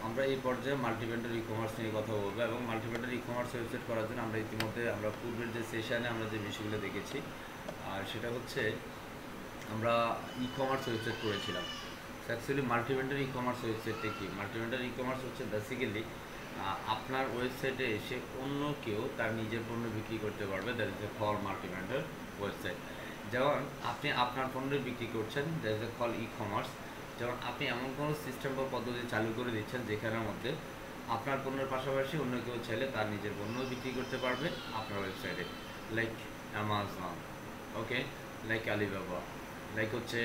আমরা এই পর্যায়ে মাল্টিভেন্ডর ই-কমার্স নিয়ে কথা বলবো এবং মাল্টিভেন্ডর ই-কমার্স ওয়েবসাইট করার জন্য আমরা ইতিমধ্যে আমরা পূর্বের যে সেশনে আমরা যে বিষয়গুলো দেখেছি আর সেটা হচ্ছে আমরা ই-কমার্স ওয়েবসাইট করেছিলাম। অ্যাকচুয়ালি মাল্টিভেন্ডর ই-কমার্স ওয়েবসাইটটা কি? মাল্টিভেন্ডর ই-কমার্স হচ্ছে বেসিক্যালি আপনার ওয়েবসাইটে এসে অন্য কেউ তার নিজের পণ্য বিক্রি করতে পারবে, that is a call multivendor website. যেমন আপনি আপনার পণ্য বিক্রি করছেন, that is a call e-commerce. যেমন আপনি এমন কোনো সিস্টেম বা পদ্ধতি চালু করে দিচ্ছেন যেখানের মধ্যে আপনার পণ্যের পাশাপাশি অন্য কেউ চাইলে তার নিজের পণ্য বিক্রি করতে পারবে আপনার ওয়েবসাইটে, লাইক অ্যামাজন, ওকে, লাইক আলিবাবা, লাইক হচ্ছে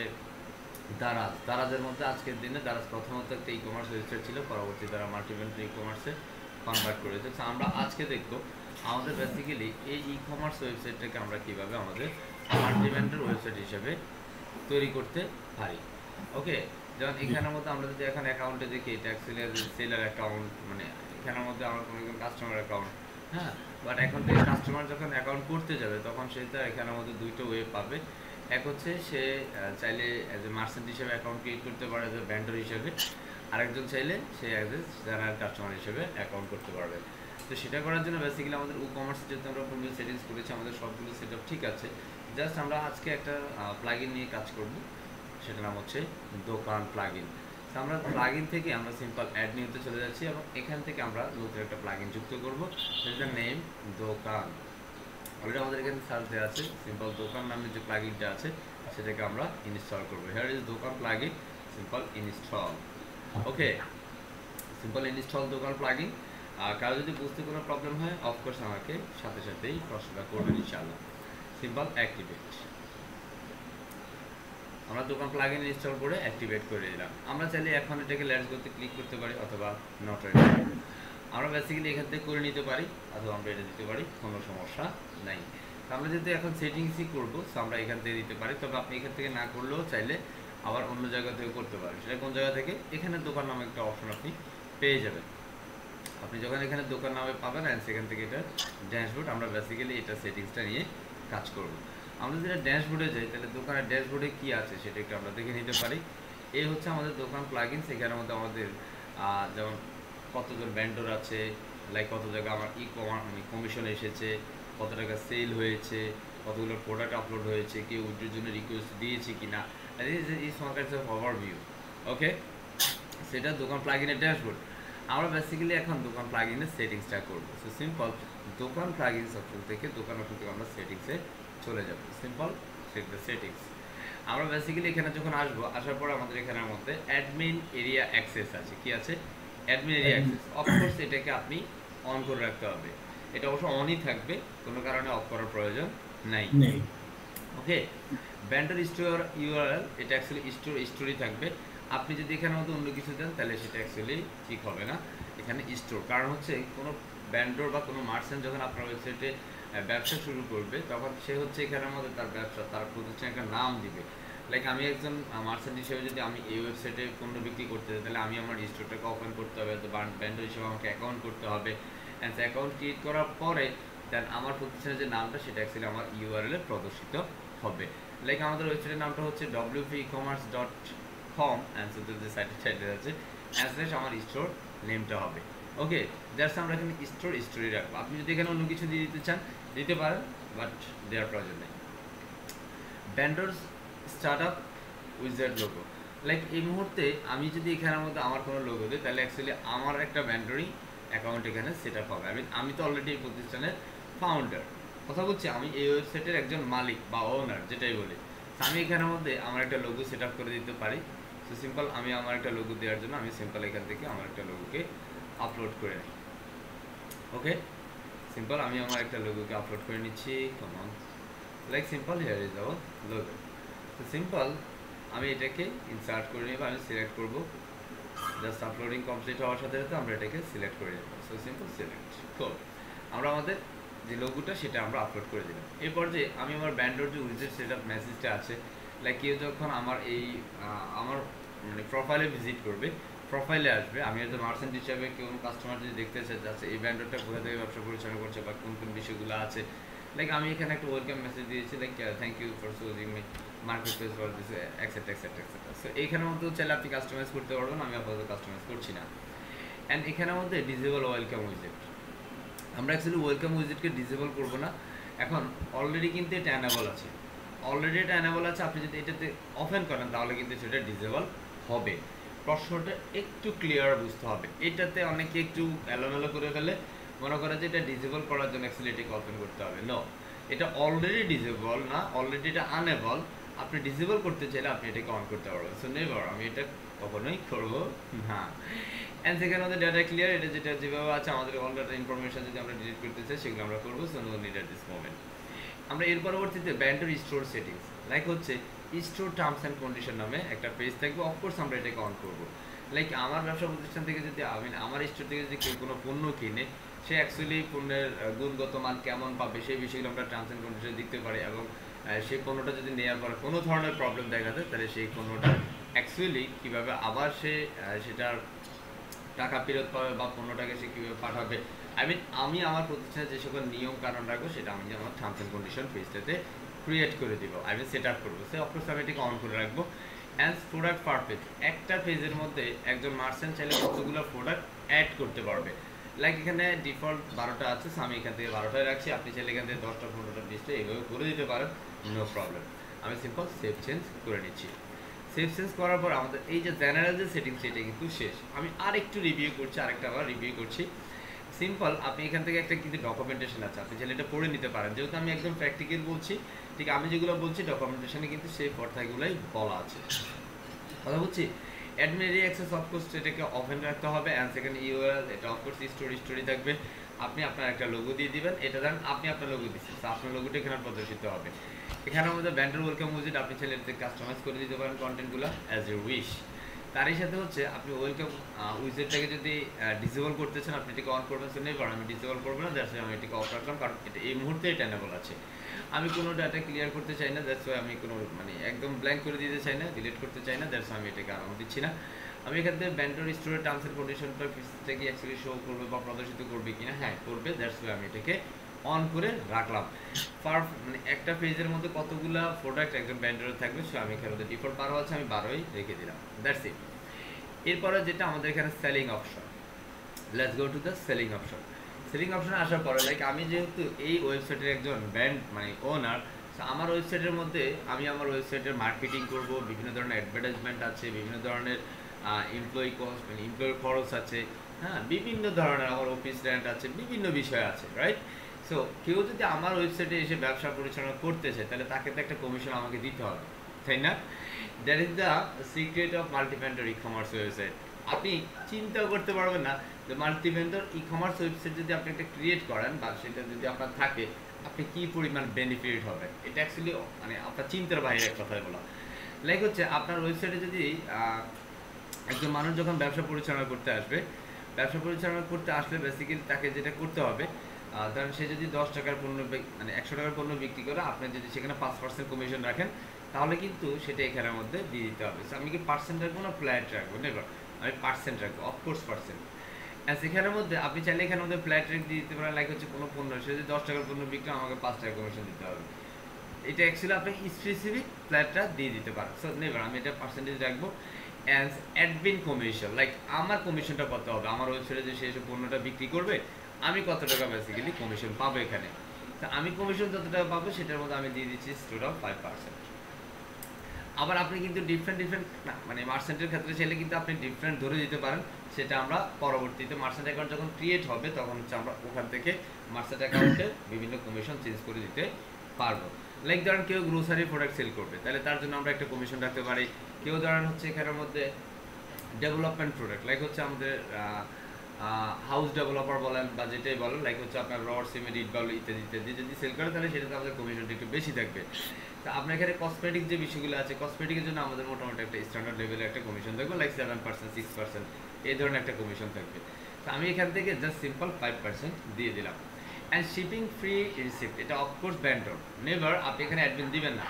দারাজের মধ্যে আজকের দিনে দারাজ প্রথমত একটা ই কমার্স ওয়েবসাইট ছিল, পরবর্তী তারা মাল্টিভেন্ডর ই কমার্সে কনভার্ট করেছে। তো আমরা আজকে দেখব আমাদের বেসিক্যালি এই ই কমার্স ওয়েবসাইটটাকে আমরা কীভাবে আমাদের মাল্টিভেন্ডর ওয়েবসাইট হিসেবে তৈরি করতে পারি। ওকে, যেমন এখানের মধ্যে আমরা যদি এখন অ্যাকাউন্টে দেখি, এটা অ্যাকচুয়ালি সেলার অ্যাকাউন্ট, মানে এখানের মধ্যে আমার কোনো কাস্টমার অ্যাকাউন্ট, হ্যাঁ, বাট এখন থেকে কাস্টমার যখন অ্যাকাউন্ট করতে যাবে তখন সে তার এখানের মধ্যে দুইটা ওয়ে পাবে। এক হচ্ছে সে চাইলে অ্যাজ এ মার্চেন্ট হিসেবে অ্যাকাউন্ট ক্রিয়েট করতে পারে, অ্যাজ এ ভেন্ডর হিসেবে, আরেকজন চাইলে সে অ্যাজ এ জেনারেল কাস্টমার হিসেবে অ্যাকাউন্ট করতে পারবে। তো সেটা করার জন্য বেসিক্যালি আমাদের ই কমার্স যেহেতু আমরা পূর্বে সেটিংস করেছি, আমাদের সবগুলো সেট আপ ঠিক আছে। জাস্ট আমরা আজকে একটা প্লাগইন নিয়ে কাজ করব, সেটার নাম হচ্ছে দোকান প্লাগইন। তো আমরা প্লাগইন থেকে আমরা সিম্পল অ্যাড নিউতে চলে যাচ্ছি এবং এখান থেকে আমরা নতুন একটা প্লাগইন যুক্ত করব, সেটার নেম দোকান। অলরেডি আমাদের এখানে সার্চ দেওয়া আছে, সিম্পল দোকান নামের যে প্লাগইনটা আছে সেটাকে আমরা ইনস্টল করব। হিয়ার ইজ দোকান প্লাগইন, সিম্পল ইনস্টল। ওকে, সিম্পল ইনস্টল দোকান প্লাগইন। কারো যদি বুঝতে কোনো প্রবলেম হয় অফকোর্স আমাকে সাথে সাথেই প্রশ্নটা করবেন ইনশাআল্লাহ। সিম্পল অ্যাক্টিভেট, আমরা দোকান প্লাগইন ইনস্টল করে অ্যাক্টিভেট করে দিলাম। আমরা চাইলে এখন এটাকে লেটস গোতে ক্লিক করতে পারি অথবা নট রেডি, আমরা বেসিক্যালি এখান থেকে করে নিতে পারি অথবা আমরা এটা দিতে পারি, কোনো সমস্যা নাই। আমরা যেহেতু এখন সেটিংসই করবো, সো আমরা এখান থেকে দিতে পারি, তবে আপনি এখান থেকে না করলেও চাইলে আবার অন্য জায়গা থেকে করতে পারেন। সেটা কোন জায়গা থেকে? এখানে দোকান নামে একটা অপশন আপনি পেয়ে যাবেন। আপনি যখন এখানে দোকান নামে পাবেন অ্যান্ড সেখান থেকে এটা ড্যাশবোর্ড, আমরা বেসিক্যালি এটা সেটিংসটা নিয়ে কাজ করব। আমরা যেটা ড্যাশবোর্ডে যাই তাহলে দোকানের ড্যাশবোর্ডে কী আছে সেটা একটু আমরা দেখে নিতে পারি। এই হচ্ছে আমাদের দোকান প্লাগইন। সেখানের মধ্যে আমাদের যেমন কতজন ভেন্ডর আছে, লাইক কত জায়গা আমার ই কমার্স মানে কমিশন এসেছে, কত টাকা সেল হয়েছে, কতগুলো প্রোডাক্ট আপলোড হয়েছে, কেউ উইড্রোর জন্য রিকোয়েস্ট দিয়েছে কিনা, এই স্মল কাইন্ডস অফ ওভারভিউ। ওকে, সেটা দোকান প্লাগইনের ড্যাশবোর্ড। আমরা বেসিক্যালি এখন দোকান প্লাগইনের সেটিংসটা করবো। So simple Dokan plugins option থেকে দোকান অপশন থেকে আমরা সেটিংসে চলে যাব। Simple check the settings. আমরা বেসিক্যালি এখানে যখন আসবো, আসার পর আমাদের এখানের মধ্যে অ্যাডমিন এরিয়া অ্যাক্সেস আছে। কি আছে? Admin area access. অফকোর্স এটাকে আপনি অন করে রাখতে হবে, এটা অবশ্য অনই থাকবে, কোনো কারণে অফ করার প্রয়োজন নাই। ওকে, ভেন্ডর স্টোর ইউআরএল, এটা অ্যাকচুয়ালি স্টোরই থাকবে। আপনি যদি এখানের মধ্যে অন্য কিছু দেন তাহলে সেটা অ্যাকচুয়ালি ঠিক হবে না। এখানে স্টোর, কারণ হচ্ছে কোনো ভেন্ডর বা কোনো মার্চেন্ট যখন আপনার ওয়েবসাইটে ব্যবসা শুরু করবে তখন সে হচ্ছে এখানের মধ্যে তার ব্যবসা, তার প্রতিষ্ঠানের একটা নাম দিবে। লাইক আমি একজন মার্চেন্ট হিসেবে যদি আমি এই ওয়েবসাইটে পণ্য বিক্রি করতে চাই তাহলে আমি আমার স্টোরটাকে ওপেন করতে হবে, তো ভেন্ডর হিসেবে আমাকে অ্যাকাউন্ট করতে হবে। অ্যান্ড অ্যাকাউন্ট ক্রিয়েট করার পরে দেন আমার প্রতিষ্ঠানের যে নামটা সেটা অ্যাকচুয়ালি আমার ইউআরএলে প্রদর্শিত হবে। লাইক আমাদের ওয়েবসাইটের নামটা হচ্ছে wpecommerce.com অ্যান্ড যে সাইটের আছে অ্যাজ আমার স্টোর নেমটা হবে। ওকে, জাস্ট আমরা এখানে স্টোরি রাখবো। আপনি যদি এখানে অন্য কিছু দিয়ে দিতে চান দিতে পারেন, বাট দেওয়ার প্রয়োজন নেই। Vendor start up wizard logo, like এই মুহূর্তে আমি যদি এখানের মধ্যে আমার কোনো লোগো দিই তাহলে অ্যাকচুয়ালি আমার একটা ভেন্ডরই অ্যাকাউন্ট এখানে সেট আপ হবে। আমি তো অলরেডি এই প্রতিষ্ঠানের ফাউন্ডার, কথা বলছি, আমি এই ওয়েবসাইটের একজন মালিক বা ওনার যেটাই বলি। আমি এখানের মধ্যে আমার একটা লোগো সেট আপ করে দিতে পারি। তো সিম্পল আমি আমার একটা লোগো দেওয়ার জন্য আমি সিম্পল এখান থেকে আমার একটা লোগোকে আপলোড করে নিই। ওকে, সিম্পল আমি আমার একটা লোগোকে আপলোড করে নিচ্ছি। Common, like simple here is our logo. তো সিম্পল আমি এটাকে ইনসার্ট করে নেব, আমি সিলেক্ট করব। জাস্ট আপলোডিং কমপ্লিট হওয়ার সাথে সাথে আমরা এটাকে সিলেক্ট করে নেব। সো সিম্পল সিলেক্ট, কোড, আমরা আমাদের যে লোগোটা সেটা আমরা আপলোড করে দিলাম। এরপর যে আমি আমার ভেন্ডর যে উইজার্ড সেটআপ মেসেজটা আছে, লাইক কেউ যখন আমার এই আমার মানে প্রোফাইলে ভিজিট করবে, প্রোফাইলে আসবে, আমি একজন মার্চেন্ট হিসাবে কেউ কাস্টমার যদি দেখতে চাই যাচ্ছে এই ভেন্ডরটা কোথা থেকে ব্যবসা পরিচালনা করছে বা কোন কোন বিষয়গুলো আছে, লাইক আমি এখানে একটা ওয়েলকাম মেসেজ দিয়েছি, like thank you for choosing me market place for this etcetera etcetera etcetera. So এইখানের মধ্যে চাইলে আপনি কাস্টমাইজ করতে পারবেন, আমি আপাতত কাস্টমাইজ করছি না। অ্যান্ড এখানের মধ্যে ডিসেবল ওয়েলকাম উইজেট, আমরা অ্যাকচুয়ালি ওয়েলকাম উইজেটকে ডিসেবল করবো না, এখন অলরেডি কিন্তু এটা অ্যানাবল আছে, অলরেডি এটা অ্যানাবল আছে, আপনি যদি এটাতে ওপেন করেন তাহলে কিন্তু সেটা ডিসেবল হবে। প্রশ্নটা একটু ক্লিয়ার বুঝতে হবে, এটাতে অনেকে একটু এলোমেলো করে ফেলে, মনে করে যে এটা ডিসেবল করার জন্য অ্যাকচুয়ালি এটাকে ওপেন করতে হবে। নো, এটা অলরেডি ডিসেবল না, অলরেডি এটা আনএবল, আপনি ডিসেবল করতে চাইলে আপনি এটাকে অন করতে পারবেন। সো নেভার, আমি এটা কখনোই করবো না। অ্যান্ড সেখানে আমাদের ডাটা ক্লিয়ার, এটা যেটা যেভাবে আছে আমাদের অল ডাটা ইনফরমেশন যদি আমরা ডিলিট করতে চাই সেগুলো আমরা করবো। So no need at this moment. আমরা এর পরবর্তীতে ব্যান্ডের স্টোর সেটিংস, লাইক হচ্ছে স্টোর টার্মস অ্যান্ড কন্ডিশন নামে একটা পেজ থাকবে, অফকোর্স আমরা এটাকে অন করবো। লাইক আমার ব্যবসা প্রতিষ্ঠান থেকে যদি আমার স্টোর থেকে যদি কেউ কোনো পণ্য কিনে, সে অ্যাকচুয়ালি পণ্যের গুণগত মান কেমন পাবে সেই বিষয়গুলো আমরা টার্মস অ্যান্ড কন্ডিশন দেখতে পারি, এবং সেই পণ্যটা যদি নেওয়ার পর কোনো ধরনের প্রবলেম দেখা যায় তাহলে সেই পণ্যটা অ্যাকচুয়ালি কীভাবে আবার সে সেটার টাকা ফেরত পাবে বা পণ্যটাকে সে কীভাবে পাঠাবে, আমি আমার প্রতিষ্ঠানে যে সকল নিয়ম কারণ রাখবো সেটা আমি আমার টার্মস অ্যান্ড কন্ডিশন পেজটাতে ক্রিয়েট করে দিব, সেট আপ করবো। সে অফকোর্স আমি এটাকে অন করে রাখবো। অ্যান্ড প্রোডাক্ট পার পেজ, একটা পেজের মধ্যে একজন মার্চেন্ট চাইলে কতগুলো প্রোডাক্ট অ্যাড করতে পারবে। লাইক এখানে ডিফল্ট 12টা আছে, সো আমি এখান থেকে 12টায় রাখছি, আপনি চাইলে এখান থেকে 10টা 15টা 20টা এইভাবে করে দিতে পারেন, নো প্রবলেম। আমি সিম্পল সেভ চেঞ্জ করে নিচ্ছি। সেভ চেঞ্জ করার পর আমাদের এই যে জেনারেল যে সেটিংস সেটা কিন্তু শেষ। আমি আরেকটু রিভিউ করছি, আরেকটা আবার রিভিউ করছি। সিম্পল, আপনি এখান থেকে একটা কিন্তু ডকুমেন্টেশন আছে, আপনি চাইলে এটা পড়ে নিতে পারেন, যেহেতু আমি একদম প্র্যাকটিক্যাল বলছি, ঠিক আমি যেগুলো বলছি ডকুমেন্টেশনে কিন্তু সেই কথাগুলোই বলা আছে। কথা বলছি, অ্যাডমিন এরিয়া অ্যাক্সেস অফকোর্স এটাকে ওপেন রাখতে হবে, অ্যান্ড সেকেন্ড ইউআরএল এটা অফকোর্স স্টোরি থাকবে, আপনি আপনার একটা লোগো দিয়ে দিবেন, এটা ধরেন আপনি আপনার লোগো দিচ্ছেন, আপনার লোগোটা এখানে প্রদর্শিত হবে। এখানে আমাদের ব্যান্ডের ওয়েলকাম উইজেট আপনি চাইলে এটাতে কাস্টমাইজ করে দিতে পারেন কন্টেন্টগুলো অ্যাজ ইউ উইশ। তারই সাথে হচ্ছে আপনি ওয়েলকাম উইজেটটাকে যদি ডিসেবল করতে চান আপনি এটাকে অন করবেন, সো নেভার, আমি ডিসেবল করবো না, দ্যাটস আমি এটাকে অফ রাখলাম, কারণ এটা এই মুহূর্তে এটা এনেবল আছে। আমি কোনো ডাটা ক্লিয়ার করতে চাই না, দ্যাটস আমি কোনো একদম ব্ল্যাঙ্ক করে দিতে চাই না, ডিলিট করতে চাই না, দ্যাটস আমি এটাকে আরাম দিচ্ছি না। আমি এখান থেকে ব্যান্ডের স্টোরের টার্মস অ্যান্ড কন্ডিশনটা ফিসটা কি অ্যাকচুয়ালি শো করবে বা প্রদর্শিত করবে কিনা, হ্যাঁ করবে, দ্যাটস আমি এটাকে অন করে রাখলাম। একটা পেজের মধ্যে কতগুলা প্রোডাক্ট একজন ব্যান্ডারের থাকবে, সো আমি এখানে ডিফল্ট 12 আছে, আমি 12ই রেখে দিলাম, দ্যাটস ইট। এরপরে যেটা আমাদের এখানে selling option, let's go to the selling option. Selling অপশনে আসার পরে লাইক আমি যেহেতু এই ওয়েবসাইটের একজন ব্র্যান্ড ওনার, আমার ওয়েবসাইটের মধ্যে আমি আমার ওয়েবসাইটের মার্কেটিং করব, বিভিন্ন ধরনের অ্যাডভার্টাইজমেন্ট আছে, বিভিন্ন ধরনের এমপ্লয়ি কস্ট এমপ্লয়ির খরচ আছে, হ্যাঁ বিভিন্ন ধরনের আমার অফিস রেন্ট আছে, বিভিন্ন বিষয় আছে, রাইট। সো কেউ যদি আমার ওয়েবসাইটে এসে ব্যবসা পরিচালনা করতে চায় তাহলে তাকে তো একটা কমিশন আমাকে দিতে হবে, তাই না? That is the secret of multivendor e-commerce website. আপনি চিন্তাও করতে পারবেন না যে মাল্টিভেন্ডর ই কমার্স ওয়েবসাইট যদি আপনি একটা ক্রিয়েট করেন বা সেটা যদি আপনার থাকে, আপনি কী পরিমাণ বেনিফিট হবে, এটা অ্যাকচুয়ালি আপনার চিন্তার বাইরে এক কথায় বলা। লাইক হচ্ছে আপনার ওয়েবসাইটে যদি একজন মানুষ যখন ব্যবসা পরিচালনা করতে আসবে, ব্যবসা পরিচালনা করতে আসলে বেসিক্যালি তাকে যেটা করতে হবে, ধরেন সে যদি 10 টাকার পণ্য 100 টাকার পণ্য বিক্রি করে, আপনি যদি সেখানে 5% কমিশন রাখেন তাহলে কিন্তু সেটা এখানের মধ্যে দিয়ে দিতে হবে। আমি কি পার্সেন্ট রাখবো না ফ্ল্যাট রাখবো, নেভার, আমি পার্সেন্ট রাখবো, অফকোর্স পার্সেন্ট। সেখানের মধ্যে আপনি চাইলে এখানের মধ্যে ফ্ল্যাট রেট দিয়ে দিতে পারেন, লাইক হচ্ছে কোনো পণ্য সে যদি 10 টাকার পণ্য বিক্রি আমাকে 5 টাকা কমিশন দিতে হবে, এটা অ্যাকচুয়ালি আপনি স্পেসিফিক ফ্ল্যাটটা দিয়ে দিতে পারেন। সো নেভার, আমি এটা পার্সেন্টেজ রাখবো। অ্যান্ড অ্যাডমিন কমিশন, লাইক আমার কমিশনটা কত হবে, আমার ওয়েবসাইটে যে সে এসে পণ্যটা বিক্রি করবে আমি কত টাকা বেসিক্যালি কমিশন পাবো এখানে, তো আমি কমিশন যত টাকা পাবো সেটার মধ্যে আমি দিয়ে দিচ্ছি স্টোর অফ 5%। আবার আপনি কিন্তু ডিফারেন্ট মার্চেন্টের ক্ষেত্রে চাইলে কিন্তু আপনি ডিফারেন্ট ধরে দিতে পারেন, সেটা আমরা পরবর্তীতে মার্চেন্ট অ্যাকাউন্ট যখন ক্রিয়েট হবে তখন হচ্ছে আমরা ওখান থেকে মার্চেন্ট অ্যাকাউন্টে বিভিন্ন কমিশন চেঞ্জ করে দিতে পারবো। লাইক ধরেন কেউ গ্রোসারি প্রোডাক্ট সেল করবে, তাহলে তার জন্য আমরা একটা কমিশন রাখতে পারি। কেউ ধরেন হচ্ছে এখানের মধ্যে ডেভেলপমেন্ট প্রোডাক্ট, লাইক হচ্ছে আমাদের হাউস ডেভেলপার বলেন বা যেটাই বলেন, লাইক হচ্ছে আপনার রড সিমেন্ট ইট বালু ইত্যাদি ইত্যাদি যদি সেল করে তাহলে সেটাতে আমাদের কমিশনটা একটু বেশি থাকবে। তা আপনার এখানে কসমেটিক যে বিষয়গুলো আছে, কসমেটিকের জন্য আমাদের মোটামুটি একটা স্ট্যান্ডার্ড লেভেলের একটা কমিশন থাকবে, লাইক 7%, 6%, এই ধরনের একটা কমিশন থাকবে। তো আমি এখান থেকে জাস্ট সিম্পল 5% দিয়ে দিলাম। অ্যান্ড শিপিং ফ্রি রিসিপ্ট, এটা অফকোর্স ব্যান্ডর, নেভার আপনি এখানে অ্যাডমিন দিবেন না।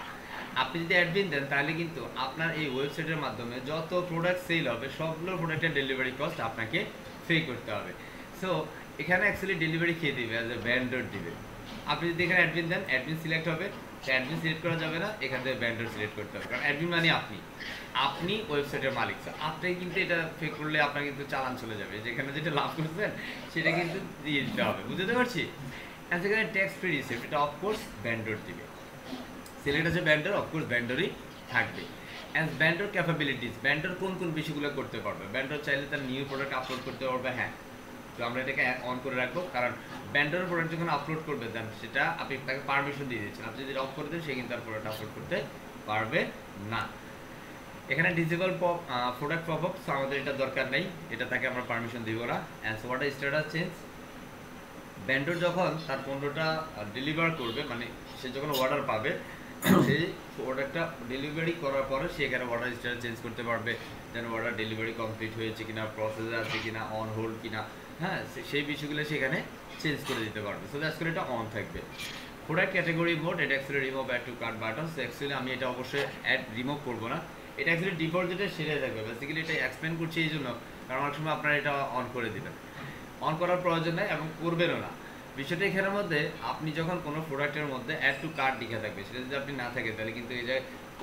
আপনি যদি অ্যাডমিন দেন তাহলে কিন্তু আপনার এই ওয়েবসাইটের মাধ্যমে যত প্রোডাক্ট সেল হবে সবগুলো প্রোডাক্টের ডেলিভারি কস্ট আপনাকে পে করতে হবে। সো এখানে অ্যাকচুয়ালি ডেলিভারি খেয়ে দিবে, অ্যাজ এ ভেন্ডর দিবে। আপনি যদি এখানে অ্যাডমিন দেন, অ্যাডমিন সিলেক্ট হবে, অ্যাডমিন সিলেক্ট করা যাবে না, এখান থেকে ভেন্ডর সিলেক্ট করতে হবে, কারণ অ্যাডমিন মানে আপনি ওয়েবসাইটের মালিক। আপনি কিন্তু এটা ফেক করলে আপনার কিন্তু চালান চলে যাবে, যেখানে যেটা লাভ করছেন সেটা কিন্তু দিয়ে দিতে হবে, বুঝতে পারছি। অ্যান্ড সেখানে ট্যাক্স ফ্রি রিসিপ্ট, এটা অফকোর্স ভেন্ডর দিবে। সিলেক্ট আছে ভেন্ডর, অফকোর্স ভেন্ডরই থাকবে। অ্যান্ড ভেন্ডর ক্যাপাবিলিটিস, ভেন্ডর কোন কোন বিষয়গুলো করতে পারবে। ভেন্ডর চাইলে তার নিউ প্রোডাক্ট আপলোড করতে পারবে, হ্যাঁ, তো আমরা এটাকে অন করে রাখবো, কারণ ভেন্ডর প্রোডাক্ট যখন আপলোড করবে দেন সেটা আপনি তাকে পারমিশন দিয়ে দিচ্ছেন, আপনি যদি অফ করে দেন সে কিন্তু তার প্রোডাক্ট আপলোড করতে পারবে না। এখানে ডিসেবল প্রোডাক্ট পপ আপ, আমাদের এটা দরকার নেই, এটা তাকে আমরা পারমিশন দিব না। And what are status change, vendor যখন তার পণ্যটা ডেলিভার করবে, মানে সে যখন অর্ডার পাবে সেই প্রোডাক্টটা ডেলিভারি করার পরে সে এখানে অর্ডার স্ট্যাটাস চেঞ্জ করতে পারবে, যেন অর্ডার ডেলিভারি কমপ্লিট হয়েছে কিনা, প্রসেসে আছে কিনা, অন হোল্ড কিনা, হ্যাঁ, সেই বিষয়গুলো সেখানে চেঞ্জ করে দিতে পারবে। সো দ্যাটস করে এটা অন থাকবে। প্রোডাক্ট ক্যাটাগরি মোড, এটা actually remove add to cart button. So actually আমি এটা অবশ্যই অ্যাড রিমুভ করবো না, এটা অ্যাকচুয়ালি ডিফল্ট যেটা সেটাই থাকবে। বেসিক্যালি এটা এক্সপ্লেন করছি এই জন্য, কারণ অনেক সময় আপনারা এটা অন করে দেবেন, অন করার প্রয়োজন নেই এবং করবেনও না। বিষয়টা এখানের মধ্যে আপনি যখন কোনো প্রোডাক্টের মধ্যে অ্যাড টু কার্ট লিখে থাকবে, সেটা যদি আপনি না থাকে তাহলে কিন্তু এই যে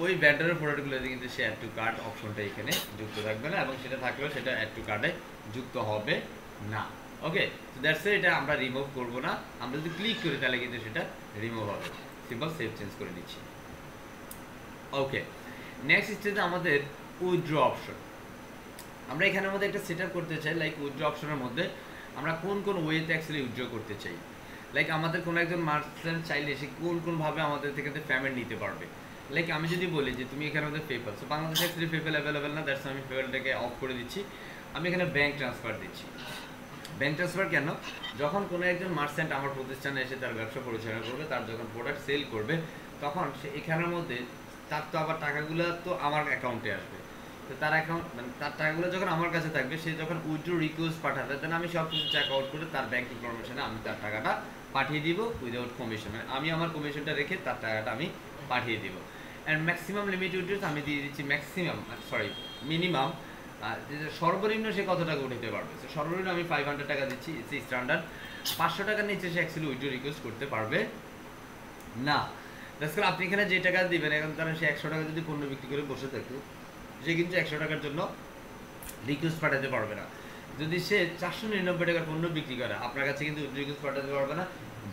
ওই ব্যান্ডারের প্রোডাক্টগুলোতে কিন্তু সে অ্যাড টু কার্ট অপশনটা এখানে যুক্ত থাকবে না, এবং সেটা থাকলেও সেটা অ্যাড টু কার্টে যুক্ত হবে না। ওকে, তো দ্যাটস এটা আমরা রিমুভ করবো না, আমরা যদি ক্লিক করি তাহলে কিন্তু সেটা রিমুভ হবে। সিম্পল সেভ চেঞ্জ করে দিচ্ছি। ওকে, নেক্সট স্টেজে আমাদের উইথড্র অপশন। আমরা এখানের মধ্যে একটা সেট আপ করতে চাই, লাইক উইথড্র অপশনের মধ্যে আমরা কোন কোন ওয়েতে অ্যাকচুয়ালি উইথড্র করতে চাই। লাইক আমাদের কোনো একজন মার্চেন্ট চাইলে সে কোনভাবে আমাদের থেকে পেমেন্ট নিতে পারবে। লাইক আমি যদি বলি যে তুমি এখানে আমাদের পেপ্যাল, সো বাংলাদেশে অ্যাকচুয়ালি পেপ্যাল অ্যাভেলেবেল না, দ্যাটস আমি পেপ্যালটাকে অফ করে দিচ্ছি। আমি এখানে ব্যাঙ্ক ট্রান্সফার দিচ্ছি। ব্যাঙ্ক ট্রান্সফার কেন? যখন কোনো একজন মার্চেন্ট আমার প্রতিষ্ঠানে এসে তার ব্যবসা পরিচালনা করবে, তার যখন প্রোডাক্ট সেল করবে, তখন সে এখানের মধ্যে তার তো আবার টাকাগুলো তো আমার অ্যাকাউন্টে আসবে, তো তার অ্যাকাউন্ট মানে তার টাকাগুলো যখন আমার কাছে থাকবে, সে যখন উইথড্র রিকোয়েস্ট পাঠাবে, দেন আমি সব কিছু চেক আউট করে তার ব্যাঙ্ক ইনফরমেশনে আমি তার টাকাটা পাঠিয়ে দিব উইদাউট কমিশন, মানে আমি আমার কমিশনটা রেখে তার টাকাটা আমি পাঠিয়ে দিব। অ্যান্ড ম্যাক্সিমাম লিমিট উইথড্রস আমি দিয়ে দিচ্ছি মিনিমাম, সর্বনিম্ন সে কত টাকা উঠাতে পারবে। সর্বনিম্ন আমি 500 টাকা দিচ্ছি, ইটস স্ট্যান্ডার্ড। 500 টাকার নিচে সে অ্যাকচুয়ালি উইথড্র রিকোয়েস্ট করতে পারবে না। আজকাল আপনি এখানে যে টাকা দিবেন, এখন তারা সে 100 টাকা যদি পণ্য বিক্রি করে বসে থাকে, সে কিন্তু 100 টাকার জন্য রিকোয়েস্ট পাঠাতে পারবে না। যদি সে 499 টাকার পণ্য বিক্রি করে, আপনার কাছে কিন্তু রিকোয়েস্ট পাঠাতে পারবে না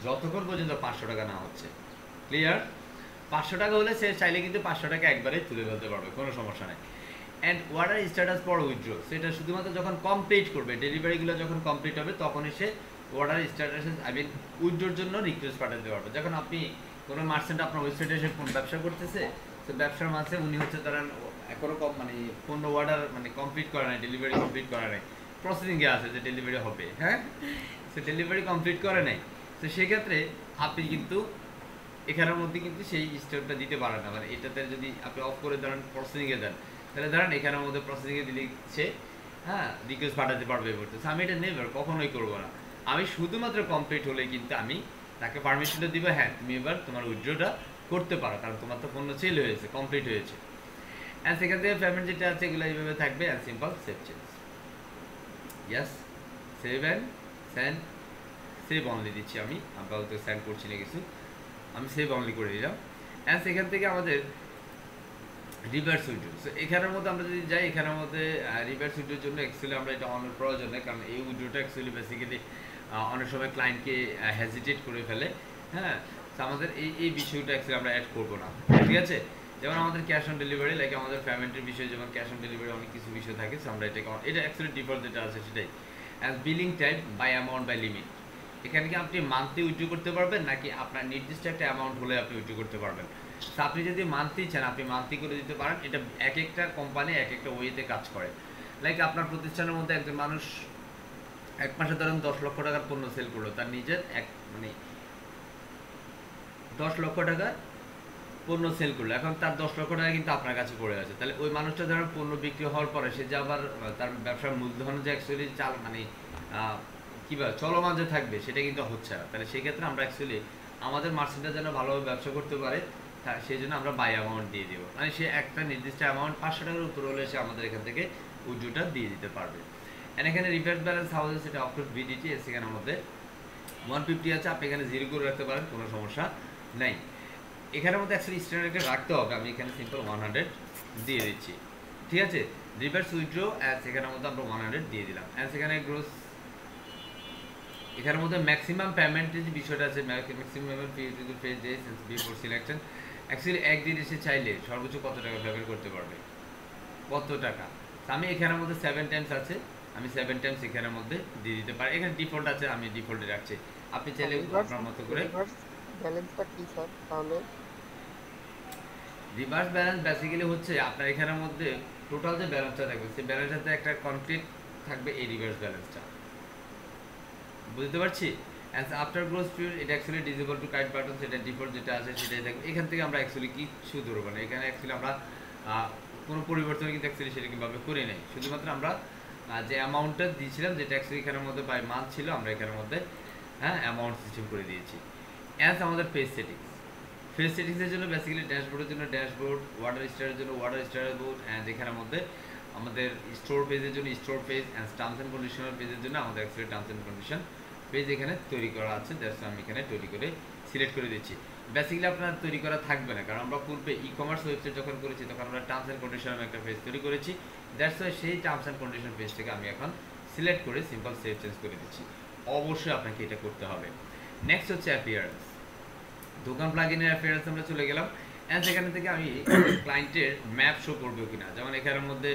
যতক্ষণ পর্যন্ত 500 টাকা না হচ্ছে। ক্লিয়ার? 500 টাকা হলে সে চাইলে কিন্তু 500 টাকা একবারে তুলে ফেলতে পারবে, কোনো সমস্যা নেই। And order status for withdraw, সেটা শুধুমাত্র যখন কমপ্লিট করবে, ডেলিভারিগুলো যখন কমপ্লিট হবে, তখনই সে অর্ডার স্ট্যাটাস উইথড্রোর জন্য রিকোয়েস্ট পাঠাতে পারবে। যখন আপনি কোনো মার্চেন্ট আপনার ওয়েবসাইটে এসে ব্যবসা করতেছে, তো ব্যবসার মাঝে উনি হচ্ছে তারা এখনো মানে পণ্য অর্ডার মানে কমপ্লিট করা নাই, ডেলিভারি কমপ্লিট করা নাই, প্রসেসিংয়ে আছে যে ডেলিভারি হবে, হ্যাঁ, সে ডেলিভারি কমপ্লিট করে নাই, তো সেক্ষেত্রে আপনি কিন্তু এখানের মধ্যে কিন্তু সেই স্টেপটা দিতে পারেন না। মানে এটাতে যদি আপনি অফ করে ধরেন প্রসেসিংয়ে দেন, তাহলে ধরেন এখানের মধ্যে প্রসেসিংয়ে দিলে সে হ্যাঁ রিকোয়েস্ট পাঠাতে পারবে বলতেছে। আমি এটা নেবার কখনোই করবো না, আমি শুধুমাত্র কমপ্লিট হলে কিন্তু আমি তাকে পারমিশনটা দিব, হ্যাঁ তুমি এবার তোমার উইথড্রটা করতে পারো, কারণ তোমার তো পণ্য সেল হয়েছে, কমপ্লিট হয়েছে। অ্যান্ড সেখান থেকে পেমেন্ট যেটা আছে এগুলো এইভাবে থাকবে। And simple save change, yes, save and send, save only দিচ্ছি আমি, আপাতত সেন্ড করছি না কিছু, আমি সেভ অনলি করে দিলাম। অ্যান্ড সেখান থেকে আমাদের রিভার্স উইথড্র, সো এখানের মধ্যে আমরা যদি যাই, এখানের মধ্যে রিভার্স উইথড্রোর জন্য অ্যাকচুয়ালি আমরা এটা অনেক প্রয়োজন নেই, কারণ এই উইথড্রোটা অ্যাকচুয়ালি বেসিক্যালি অনেক সময় ক্লায়েন্টকে হেজিটেট করে ফেলে, হ্যাঁ, তো আমাদের এই বিষয়টা অ্যাকচুয়ালি আমরা অ্যাড করবো না, ঠিক আছে। যেমন আমাদের ক্যাশ অন ডেলিভারি, লাইক আমাদের পেমেন্টের বিষয়ে যেমন ক্যাশ অন ডেলিভারি অনেক কিছু বিষয় থাকে, সো আমরা এটা অ্যাকচুয়ালি ডিফল্ট যেটা আছে সেটাই। As billing type by amount by limit, এখানে কি আপনি মান্থলি উইথড্র করতে পারবেন, নাকি আপনার নির্দিষ্ট একটা অ্যামাউন্ট হলে আপনি উইথড্র করতে পারবেন। তো আপনি যদি মান্থলি চান, আপনি মান্থলি করে দিতে পারেন। এটা এক একটা কোম্পানি এক একটা ওয়েতে কাজ করে। লাইক আপনার প্রতিষ্ঠানের মধ্যে একজন মানুষ এক মাসে ধরেন 10 লক্ষ টাকার পণ্য সেল করলো, তার নিজের মানে 10 লক্ষ টাকার পণ্য সেল করলো, এখন তার 10 লক্ষ টাকা কিন্তু আপনার কাছে পড়ে আছে। তাহলে ওই মানুষটা ধরেন পণ্য বিক্রি হওয়ার পরে সে যে আবার তার ব্যবসার মূলধন যে অ্যাকচুয়ালি মানে কীভাবে চলমান যে থাকবে, সেটা কিন্তু হচ্ছে না। তাহলে সেক্ষেত্রে আমরা অ্যাকচুয়ালি আমাদের মার্চেন্টটা যেন ভালোভাবে ব্যবসা করতে পারে, সেই জন্য আমরা বাই অ্যামাউন্ট দিয়ে দেবো, মানে সে একটা নির্দিষ্ট অ্যামাউন্ট 500 টাকার উপর হলে সে আমাদের এখান থেকে উইথড্রটা দিয়ে দিতে পারবে। অ্যান্ড এখানে রিভার্স ব্যালেন্স হাউস, সেটা অফকোর্স ভিডিটি সেখানের মধ্যে 150 আছে, আপনি এখানে 0 করে রাখতে পারেন, কোনো সমস্যা নেই। এখানের মধ্যে অ্যাকচুয়ালি স্ট্যান্ডার্ডে রাখতে হবে, আমি এখানে সিম্পল 100 দিয়ে দিচ্ছি, ঠিক আছে। রিভার্স উইথড্র অ্যাজ এখানের মধ্যে আমরা 100 দিয়ে দিলাম। অ্যাজ এখানে গ্রোস এখানের মধ্যে ম্যাক্সিমাম পেমেন্টের যে বিষয়টা আছে, maximum payment fee to pay day before selection, actually একদিন এসে চাইলে সর্বোচ্চ কত টাকা পেমেন্ট করতে পারবে, কত টাকা। আমি এখানের মধ্যে 7 টাইমস আছে, আমি 7 টাইমস এখানের মধ্যে দিয়ে দিতে পারি। এখানে ডিফল্ট আছে, আমি ডিফল্টে রাখছি, আপনি চাইলে আপনার মতো করে। ব্যালেন্সটা কি স্যার তাহলে? রিভার্স ব্যালেন্স বেসিক্যালি হচ্ছে আপনার এখানের মধ্যে টোটাল যে ব্যালেন্সটা থাকবে সেই ব্যালেন্সটাতে একটা কমপ্লিট থাকবে এই রিভার্স ব্যালেন্সটা, বুঝতে পারছি। অ্যাজ আফটার গ্রোথ পিরিয়ড এটা actually disable to kite button, সেটা ডিফল্ট যেটা আছে সেটাই থাকবে। এখান থেকে আমরা অ্যাকচুয়ালি কিছু ধরবো না, এখানে অ্যাকচুয়ালি আমরা কোনো পরিবর্তন কিন্তু অ্যাকচুয়ালি সেটা কীভাবে করে নেই, শুধুমাত্র আমরা যে অ্যামাউন্টটা দিয়েছিলাম যেটা অ্যাকচুয়ালি এখানের মধ্যে বাই মান্থ ছিল, আমরা এখানের মধ্যে অ্যামাউন্ট সিস্টেম করে দিয়েছি। অ্যাজ আমাদের পেজ সেটিংস, পেজ সেটিংসের জন্য বেসিক্যালি ড্যাশবোর্ডের জন্য ড্যাশবোর্ড, ওয়াটার স্টারের জন্য ওয়াটার স্টারের বোর্ড, অ্যান্ড এখানের মধ্যে আমাদের স্টোর পেজের জন্য store page, and terms and conditional পেজের জন্য আমাদের actually terms and condition page এখানে তৈরি করা আছে। দ্যাটস আমি এখানে তৈরি করে সিলেক্ট করে দিচ্ছি। বেসিক্যালি আপনার তৈরি করা থাকবে না, কারণ আমরা পূর্বে ই কমার্স ওয়েবসাইট যখন করেছি তখন আমরা টার্মস অ্যান্ড কন্ডিশন একটা পেজ তৈরি করেছি। দ্যাটস ওয়াই সেই টার্মস অ্যান্ড কন্ডিশন পেজটাকে আমি এখন সিলেক্ট করে সিম্পল সেভ চেঞ্জ করে দিচ্ছি। অবশ্যই আপনাকে এটা করতে হবে। নেক্সট হচ্ছে অ্যাপিয়ারেন্স, দোকান প্লাগইনের অ্যাপিয়ারেন্স আমরা চলে গেলাম। অ্যান্ড সেখানে থেকে আমি ক্লায়েন্টের ম্যাপ শো করবো কিনা, যেমন এখানের মধ্যে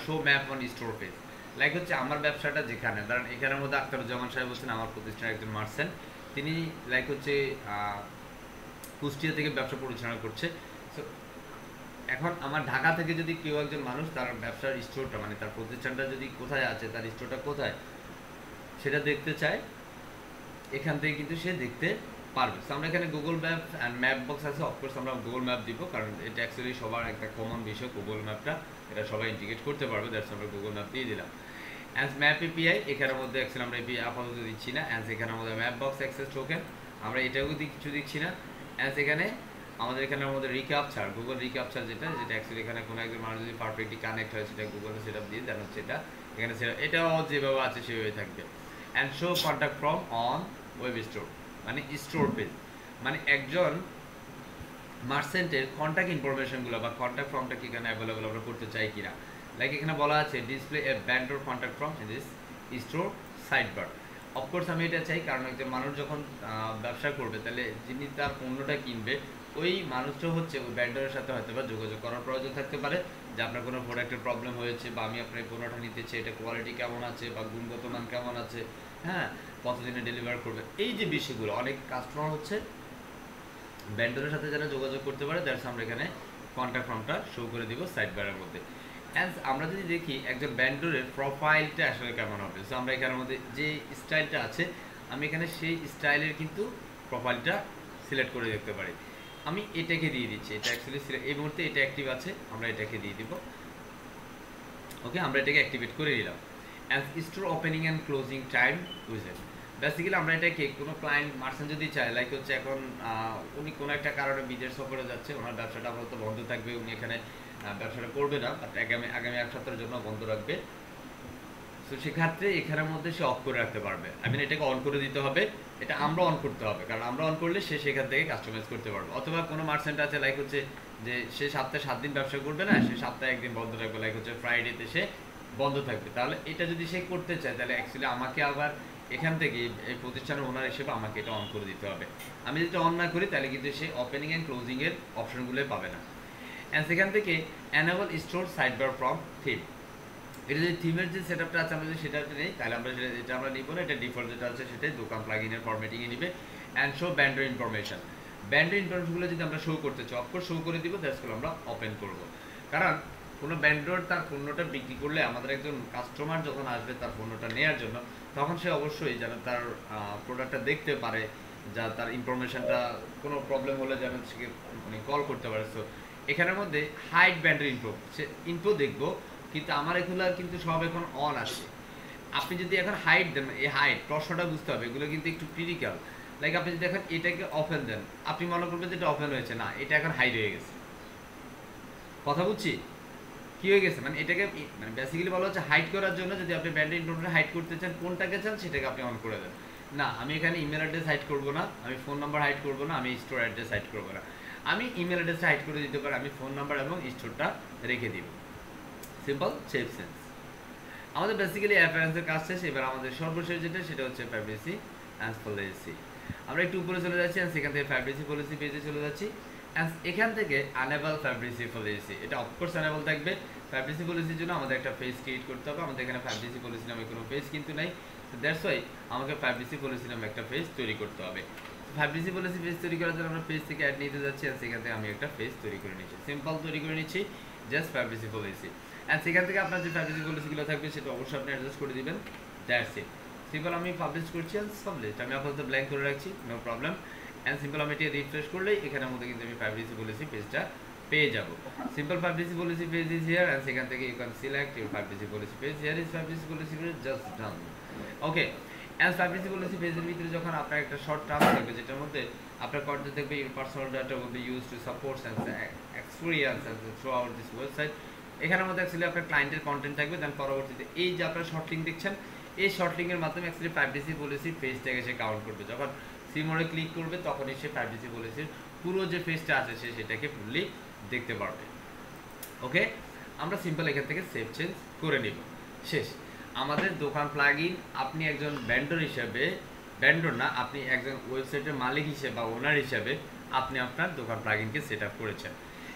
show map on store page, like হচ্ছে আমার ব্যবসাটা যেখানে, ধরেন এখানের মধ্যে আখতারুজ্জামান সাহেব হচ্ছেন আমার প্রতিষ্ঠানের একজন মার্চেন্ট, তিনি লাইক হচ্ছে কুষ্টিয়া থেকে ব্যবসা পরিচালনা করছে। সো এখন আমার ঢাকা থেকে যদি কেউ একজন মানুষ তার ব্যবসার স্টোরটা মানে তার প্রতিষ্ঠানটা যদি কোথায় আছে, তার স্টোরটা কোথায় সেটা দেখতে চায়, এখান থেকে কিন্তু সে দেখতে পারবে। সো আমরা এখানে Google map and map box আছে, অফকোর্স আমরা গুগল ম্যাপ দিব, কারণ এটা অ্যাকচুয়ালি সবার একটা কমন বিষয়, গুগল ম্যাপটা এটা সবাই ইন্টিগ্রেট করতে পারবে, দ্যাটস আমরা গুগল ম্যাপ দিয়ে দিলাম। অ্যান্ড ম্যাপ এপিআই এখানের মধ্যে অ্যাকচুয়ালি আমরা এপিআই আপাতত দিচ্ছি না। অ্যান্ড এখানের মধ্যে ম্যাপ বক্স অ্যাক্সেস টোকেন আমরা এটাও কিছু দিচ্ছি না। অ্যান্ড এখানে আমাদের এখানের মধ্যে রিক্যাপচার, গুগল রিক্যাপচার যেটা অ্যাকচুয়ালি এখানে কোনো একজন মানুষ যদি পারফেক্টলি কানেক্ট হয় সেটা গুগলে সেট আপ দিয়ে দেন হচ্ছে এটা এখানে এটাও যেভাবে আছে সেভাবে থাকবে। And show contact from on web store, মানে স্টোর পেজ, মানে একজন মার্চেন্টের কন্ট্যাক্ট ইনফরমেশনগুলো বা কন্ট্যাক্ট ফর্মটা কি এখানে অ্যাভেলেবল আমরা করতে চাই কিনা। লাইক এখানে বলা আছে display a vendor contact form in this store sidebar. Of course আমি এটা চাই, কারণ একজন মানুষ যখন ব্যবসা করবে তাহলে যিনি তার পণ্যটা কিনবে ওই মানুষটা হচ্ছে ওই ব্যান্ডারের সাথে হয়তো বা যোগাযোগ করার প্রয়োজন থাকতে পারে, যে আপনার কোনো প্রোডাক্টের প্রবলেম হয়েছে বা আমি আপনার পণ্যটা নিতে চাই, এটা কোয়ালিটি কেমন আছে বা গুণগত মান কেমন আছে, কতদিনে ডেলিভার করবে, এই যে বিষয়গুলো অনেক কাস্টমার হচ্ছে ব্যান্ডারের সাথে যারা যোগাযোগ করতে পারে, দ্যাটস আমরা এখানে কন্ট্যাক্ট ফর্মটা শো করে দিব সাইড বারের মধ্যে। অ্যান্ড আমরা যদি দেখি একজন ব্যান্ডারের প্রোফাইলটা আসলে কেমন হবে, সো আমরা এখানের মধ্যে যে স্টাইলটা আছে আমি এখানে সেই স্টাইলের কিন্তু প্রোফাইলটা সিলেক্ট করে দেখতে পারি। আমি এটাকে দিয়ে দিচ্ছি, এটা অ্যাকচুয়ালি এই মুহূর্তে এটা অ্যাক্টিভ আছে, আমরা এটাকে দিয়ে দিব। ওকে, আমরা এটাকে অ্যাক্টিভেট করে দিলাম। And store opening and closing time উইজেট, বেসিক্যালি আমরা এটাকে কোনো ক্লায়েন্ট মার্চেন্ট যদি চায়, লাইক হচ্ছে এখন উনি কোনো একটা কারণে বিদেশ সফরে যাচ্ছে, ওনার ব্যবসাটা আপাতত বন্ধ থাকবে, উনি এখানে ব্যবসাটা করবে না, বাট আগামী এক সপ্তাহের জন্য বন্ধ রাখবে। সো সেক্ষেত্রে এখানের মধ্যে সে অফ করে রাখতে পারবে, আই মিন এটাকে অন করে দিতে হবে, এটা আমরা অন করতে হবে, কারণ আমরা অন করলে সে সেখান থেকে কাস্টমাইজ করতে পারবে। অথবা কোনো মার্চেন্ট আছে লাইক হচ্ছে যে সে সপ্তাহে 7 দিন ব্যবসা করবে না, সে সপ্তাহে 1 দিন বন্ধ রাখবে, লাইক হচ্ছে ফ্রাইডেতে সে বন্ধ থাকবে, তাহলে এটা যদি সে করতে চায় তাহলে অ্যাকচুয়ালি আমাকে আবার এখান থেকে এই প্রতিষ্ঠানের ওনার হিসেবে আমাকে এটা অন করে দিতে হবে। আমি যদি অন না করি তাহলে কিন্তু সে ওপেনিং অ্যান্ড ক্লোজিংয়ের অপশনগুলোই পাবে না। অ্যান্ড সেখান থেকে enable store side bar from theme, এটা যদি থিমের যে সেট আপটা আছে আমরা যদি সেটা নেই তাহলে আমরা এটা আমরা নিব না, এটা ডিফল্ট যেটা আছে সেটাই দোকান প্লাগইনের ফরম্যাটিংয়ে নিবে। And show bender information, bender ইনফরমেশনগুলো যদি আমরা শো করতে চাই অফকোর্স শো করে দিব, দ্যাটসগুলো আমরা ওপেন করব, কারণ কোনো ব্যান্ডার তার পণ্যটা বিক্রি করলে আমাদের একজন কাস্টমার যখন আসবে তার পণ্যটা নেওয়ার জন্য, তখন সে অবশ্যই যেন তার প্রোডাক্টটা দেখতে পারে, যা তার ইনফরমেশনটা কোনো প্রবলেম হলে যেন সে মানে কল করতে পারে। সো এখানের মধ্যে হাইড ব্যান্ডার ইনফো, সে ইনফো দেখবো, কিন্তু আমার এগুলো কিন্তু সব এখন অন আছে। আপনি যদি এখন হাইড দেন, এই হাইড প্রশ্নটা বুঝতে হবে, এগুলো কিন্তু একটু ক্রিটিক্যাল। লাইক আপনি যদি এখন এটাকে ওপেন দেন, আপনি মনে করবেন যে এটা ওপেন হয়েছে, না এটা এখন হাইড হয়ে গেছে। কথা বুঝছি কি হয়ে গেছে, মানে এটাকে মানে বেসিক্যালি বলা হচ্ছে হাইড করার জন্য, যদি আপনি ব্যান্ডের ইনফরমেশন হাইড করতে চান কোনটাকে চান সেটাকে আপনি অন করে দেন। না আমি এখানে ইমেল অ্যাড্রেস হাইড করবো না, আমি ফোন নাম্বার হাইড করবো না, আমি স্টোর অ্যাড্রেস হাইড করবো না, আমি ইমেল অ্যাড্রেসটা হাইড করে দিতে পারি, আমি ফোন নাম্বার এবং স্টোরটা রেখে দিব। Simple save sense. আমাদের বেসিক্যালি অ্যাপিয়ারেন্সের কাজ শেষ। এবার আমাদের সর্বশেষ যেটা সেটা হচ্ছে প্রাইভেসি অ্যান্ড পলিসি। আমরা একটু উপরে চলে যাচ্ছি, সেখান থেকে প্রাইভেসি পলিসি পেজে চলে যাচ্ছি। এখান থেকে আনেবল প্রাইভেসি পলিসি, এটা অফকোর্স আনেবল থাকবে। প্রাইভেসি পলিসির জন্য আমাদের একটা পেজ ক্রিয়েট করতে হবে। আমাদের এখানে প্রাইভেসি পলিসি নামে কোনো পেজ কিন্তু নাই, দ্যাটস ওয়াই আমাকে প্রাইভেসি পলিসি নামে একটা পেজ তৈরি করতে হবে। প্রাইভেসি পলিসি পেজ তৈরি করার জন্য আমরা পেজ থেকে অ্যাড নিতে যাচ্ছি, আর সেখান থেকে আমি একটা পেজ তৈরি করে নিচ্ছি, সিম্পল তৈরি করে নিচ্ছি, জাস্ট প্রাইভেসি পলিসি। অ্যান্ড সেখান থেকে আপনার যে প্রাইভেসি পলিসিগুলো থাকবে সেটা অবশ্যই আপনি অ্যাডজাস্ট করে দিবেন, দ্যাটস ইট। সিম্পল আমি পাবলিশ করছি অ্যান্ড সাবলিশ, আমি আপাতত ব্ল্যাঙ্ক করে রাখছি, নো প্রবলেম। অ্যান্ড সিম্পল আমি এটা রিফ্রেশ করলেই এখানের মধ্যে কিন্তু আমি প্রাইভেসি পলিসি পেজটা পেয়ে যাব। Simple privacy policy page is here, and সেখান থেকে you can select your privacy policy page. Here is privacy policy page, just done. Okay, and privacy policy পেজের ভিতরে যখন আপনার একটা শর্ট টার্ম থাকবে যেটার মধ্যে আপনার কন্টেন্ট দেখবে your personal data will be used to support and experience through out this website. এখানের মধ্যে অ্যাকচুয়ালি আপনার ক্লায়েন্টের কন্টেন্ট থাকবে, দেন পরবর্তীতে এই যে আপনার শর্ট লিঙ্ক দেখছেন এই শর্ট লিঙ্কের মাধ্যমে অ্যাকচুয়ালি প্রাইভেসি পলিসি পেজটাকে সে কাউন্ট করবে। যখন সি মোডে ক্লিক করবে তখনই সে প্রাইভেসি পলিসির পুরো যে পেজটা আছে সে সেটাকে ফুললি দেখতে পারবে। ওকে, আমরা সিম্পল এখান থেকে সেভ চেঞ্জ করে নিব, শেষ। আমাদের দোকান প্লাগইন, আপনি একজন ভেন্ডর হিসেবে, ভেন্ডর না, আপনি একজন ওয়েবসাইটের মালিক হিসেবে বা ওনার হিসেবে আপনি আপনার দোকান প্লাগইনকে সেট আপ করেছেন।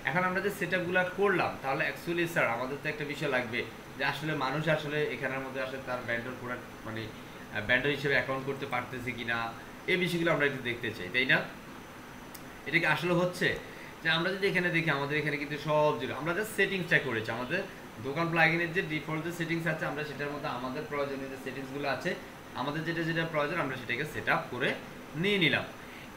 এখন আমরা যে সেট আপগুলো করলাম, তাহলে অ্যাকচুয়ালি স্যার আমাদের তো একটা বিষয় লাগবে যে আসলে মানুষ আসলে এখানের মধ্যে আসলে তার ভেন্ডর প্রোডাক্ট মানে ভেন্ডর হিসেবে অ্যাকাউন্ট করতে পারতেছে কিনা, এই বিষয়গুলো আমরা একটু দেখতে চাই, তাই না? এটা কি আসলে হচ্ছে যে আমরা যদি এখানে দেখি আমাদের এখানে কিন্তু সব জিরো, আমরা জাস্ট সেটিংসটা করেছি। আমাদের দোকান প্লাগইনের যে ডিফল্ট যে সেটিংস আছে আমরা সেটার মধ্যে আমাদের প্রয়োজনীয় যে সেটিংসগুলো আছে, আমাদের যেটা যেটা প্রয়োজন আমরা সেটাকে সেট আপ করে নিয়ে নিলাম।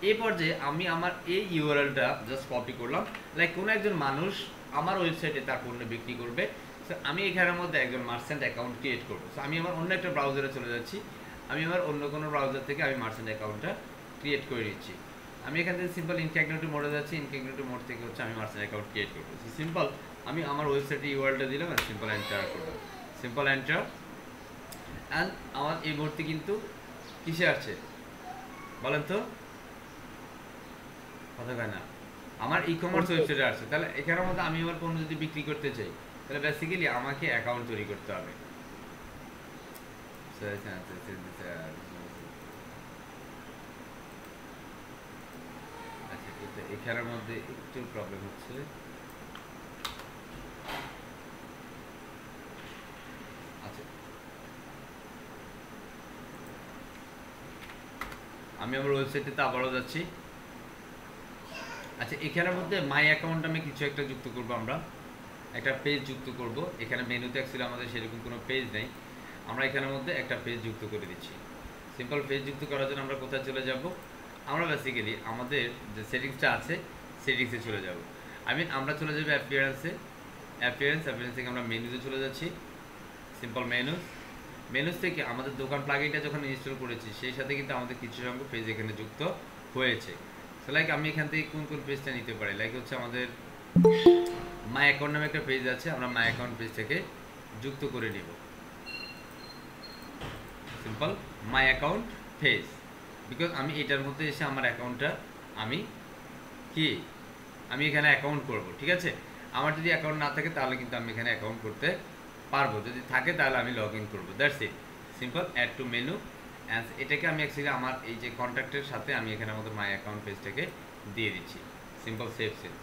এই পর্যায়ে আমি আমার এই ইউআরএলটা জাস্ট কপি করলাম, লাইক কোনো একজন মানুষ আমার ওয়েবসাইটে তার পণ্য বিক্রি করবে, সো আমি এখানের মধ্যে একজন মার্চেন্ট অ্যাকাউন্ট ক্রিয়েট করবো। সো আমি আমার অন্য একটা ব্রাউজারে চলে যাচ্ছি, আমি আমার অন্য কোনো ব্রাউজার থেকে আমি মার্চেন্ট অ্যাকাউন্টটা ক্রিয়েট করে নিচ্ছি। আমি এখান থেকে সিম্পল ইনকগনিটো মোডে যাচ্ছি, ইনকগনিটো মোড থেকে হচ্ছে আমি মার্চেন্ট অ্যাকাউন্ট ক্রিয়েট করবো। সো সিম্পল আমি আমার ওয়েবসাইটে ইউআরএলটা দিলাম আর সিম্পল এন্টার করলাম, সিম্পল এন্টার। অ্যান্ড আমার এই মুহূর্তে কিন্তু কিসে আসছে বলেন তো, কথা কয় না, আমার ই কমার্স ওয়েবসাইটে আসছে। তাহলে এখানের মধ্যে আমি আমার পণ্য যদি বিক্রি করতে চাই তাহলে বেসিক্যালি আমাকে অ্যাকাউন্ট তৈরি করতে হবে। আচ্ছা, এখানের মধ্যে একটু প্রবলেম হচ্ছে। আচ্ছা, আমি আমার ওয়েবসাইটে আবারও যাচ্ছি। আচ্ছা, এখানের মধ্যে মাই অ্যাকাউন্ট আমি কিছু একটা যুক্ত করব, আমরা একটা পেজ যুক্ত করব। এখানে মেনুতে অ্যাকচুয়ালি আমাদের সেরকম কোনো পেজ নেই, আমরা এখানের মধ্যে একটা পেজ যুক্ত করে দিচ্ছি। সিম্পল পেজ যুক্ত করার জন্য আমরা কোথায় চলে যাব, আমরা বেসিক্যালি আমাদের যে সেটিংসটা আছে সেটিংসে চলে যাব। আমরা চলে যাবো অ্যাপিয়ারেন্স থেকে আমরা মেনুতে চলে যাচ্ছি, সিম্পল মেনুস থেকে আমাদের দোকান প্লাগইনটা যখন ইনস্টল করেছি সেই সাথে কিন্তু আমাদের কিছু সংখ্যক পেজ এখানে যুক্ত হয়েছে। সো লাইক আমি এখান থেকে কোন কোন পেজটা নিতে পারি, লাইক হচ্ছে আমাদের মাই অ্যাকাউন্ট নামে একটা পেজ আছে, আমরা মাই অ্যাকাউন্ট পেজ থেকে যুক্ত করে নিব। Simple my account page, because আমি এটার মধ্যে এসে আমার অ্যাকাউন্টটা আমি এখানে অ্যাকাউন্ট করব, ঠিক আছে? আমার যদি অ্যাকাউন্ট না থাকে তাহলে কিন্তু আমি এখানে অ্যাকাউন্ট করতে পারবো, যদি থাকে তাহলে আমি লগ ইন করবো, that's it. Simple add to menu, and এটাকে আমি অ্যাকচুয়ালি আমার এই যে কন্ট্যাক্টের সাথে আমি এখানে আমাদের মাই অ্যাকাউন্ট পেজটাকে দিয়ে দিচ্ছি, সিম্পল সেভ সেন্স।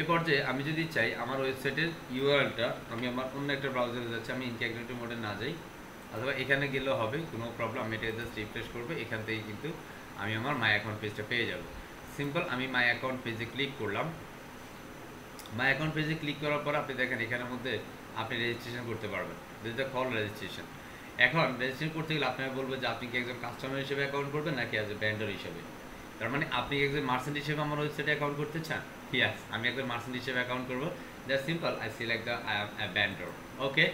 এ পর্যায়ে আমি যদি চাই আমার ওয়েবসাইটের ইউআরএলটা, আমি আমার অন্য একটা ব্রাউজারে যাচ্ছি, আমি ইনকগনিটো মোডে না যাই, অথবা এখানে গেলেও হবে, কোনো প্রবলেম। আমি এটা জাস্ট রিফ্রেশ করবো, এখান থেকে কিন্তু আমি আমার মাই অ্যাকাউন্ট পেজটা পেয়ে যাব। সিম্পল আমি মাই অ্যাকাউন্ট পেজে ক্লিক করলাম। মাই অ্যাকাউন্ট পেজে ক্লিক করার পর আপনি দেখেন এখানের মধ্যে আপনি রেজিস্ট্রেশন করতে পারবেন, this is the call registration. এখন রেজিস্ট্রেশন করতে গেলে আপনাকে বলবো যে আপনি কি একজন কাস্টমার হিসেবে অ্যাকাউন্ট করবেন নাকি অ্যাজ এ ভেন্ডর হিসেবে। তার মানে আপনি একজন মার্চেন্ট হিসেবে আমার ওয়েবসাইটে অ্যাকাউন্ট করতে চান? ইয়াস, আমি একজন মার্চেন্ট হিসেবে অ্যাকাউন্ট করবো। That's simple, I select the I am A vendor. Okay,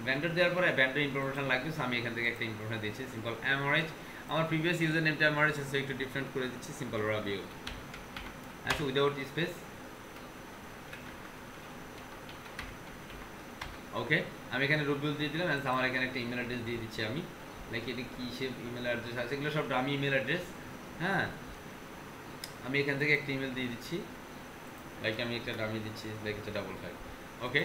vendor দেওয়ার পরে ভেন্ডর ইনফরমেশন লাগবে, সো আমি এখান থেকে একটা ইনফরমেশন দিচ্ছি, সিম্পল এমআরএইচ। আমার প্রিভিয়াস ইউজার নেমটা এমআরএইচ আছে, একটু ডিফারেন্ট করে দিচ্ছি, সিম্পল রাবিউ। আচ্ছা, উইদাউট স্পেস। ওকে, আমি এখানে রবিউল দিয়ে দিলাম, অ্যান্ড আমার এখানে একটা ইমেল অ্যাড্রেস দিয়ে দিচ্ছি আমি, লাইক এটা কী সে ইমেল অ্যাড্রেস আছে, এগুলো সব ডামি ইমেল অ্যাড্রেস। হ্যাঁ, আমি এখান থেকে একটা ইমেল দিয়ে দিচ্ছি, লাইক আমি একটা ডামি দিচ্ছি, লাইক হচ্ছে 55। ওকে,